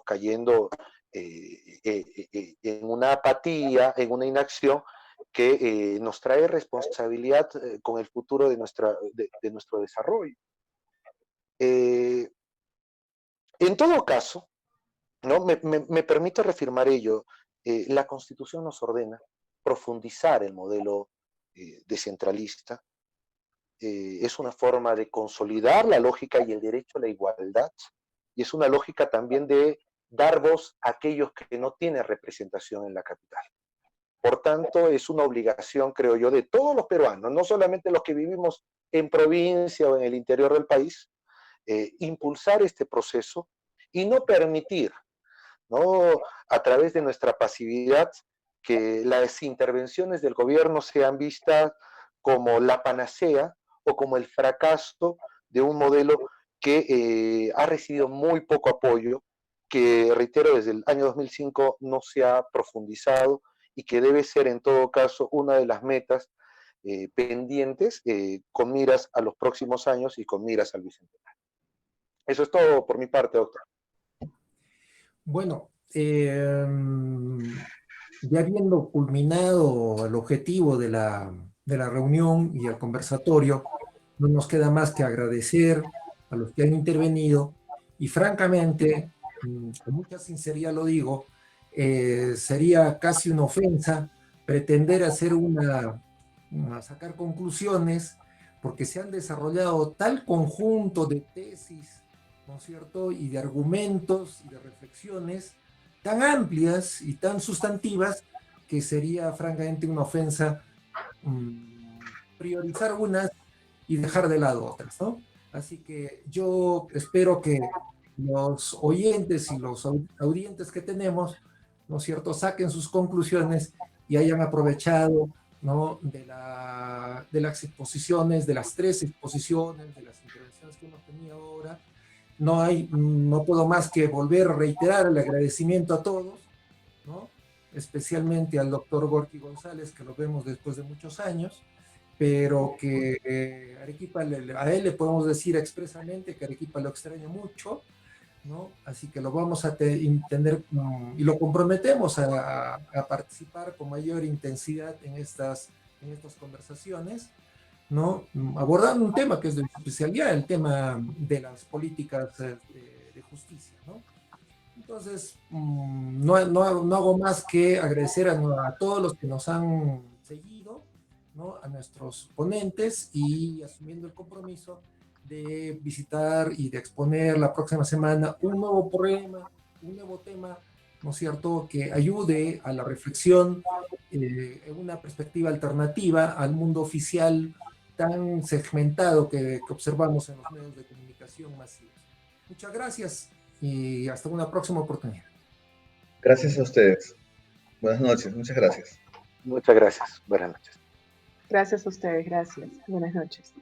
cayendo en una apatía, en una inacción que nos trae responsabilidad con el futuro de nuestro desarrollo. En todo caso, ¿no? Me permito reafirmar ello. La Constitución nos ordena profundizar el modelo descentralista. Es una forma de consolidar la lógica y el derecho a la igualdad, y es una lógica también de dar voz a aquellos que no tienen representación en la capital. Por tanto, es una obligación, creo yo, de todos los peruanos, no solamente los que vivimos en provincia o en el interior del país, impulsar este proceso y no permitir, ¿no?, a través de nuestra pasividad, que las intervenciones del gobierno sean vistas como la panacea o como el fracaso de un modelo que ha recibido muy poco apoyo, que, reitero, desde el año 2005 no se ha profundizado y que debe ser en todo caso una de las metas pendientes con miras a los próximos años y con miras al bicentenario. Eso es todo por mi parte, doctor. Bueno, ya habiendo culminado el objetivo de la reunión y el conversatorio, no nos queda más que agradecer a los que han intervenido y francamente, con mucha sinceridad lo digo, sería casi una ofensa pretender hacer sacar conclusiones, porque se han desarrollado tal conjunto de tesis, ¿no es cierto?, y de argumentos y de reflexiones tan amplias y tan sustantivas que sería francamente una ofensa priorizar unas y dejar de lado otras, ¿no? Así que yo espero que los oyentes y los audientes que tenemos, ¿no es cierto?, saquen sus conclusiones y hayan aprovechado, ¿no?, de las exposiciones, de las 3 exposiciones, de las intervenciones que hemos tenido ahora. No puedo más que volver a reiterar el agradecimiento a todos, ¿no?, especialmente al doctor Gorky González, que lo vemos después de muchos años, pero que Arequipa, a él le podemos decir expresamente que Arequipa lo extraña mucho, ¿no? Así que lo vamos a tener y lo comprometemos a participar con mayor intensidad en estas conversaciones, ¿no? Abordando un tema que es de especialidad, el tema de las políticas de justicia, ¿no? Entonces, no hago más que agradecer a todos los que nos han seguido, ¿no?, a nuestros ponentes, y asumiendo el compromiso de visitar y de exponer la próxima semana un nuevo problema, un nuevo tema, ¿no es cierto?, que ayude a la reflexión en una perspectiva alternativa al mundo oficial tan segmentado que observamos en los medios de comunicación masivos. Muchas gracias y hasta una próxima oportunidad. Gracias a ustedes. Buenas noches, muchas gracias. Muchas gracias. Buenas noches. Gracias a ustedes, gracias. Buenas noches.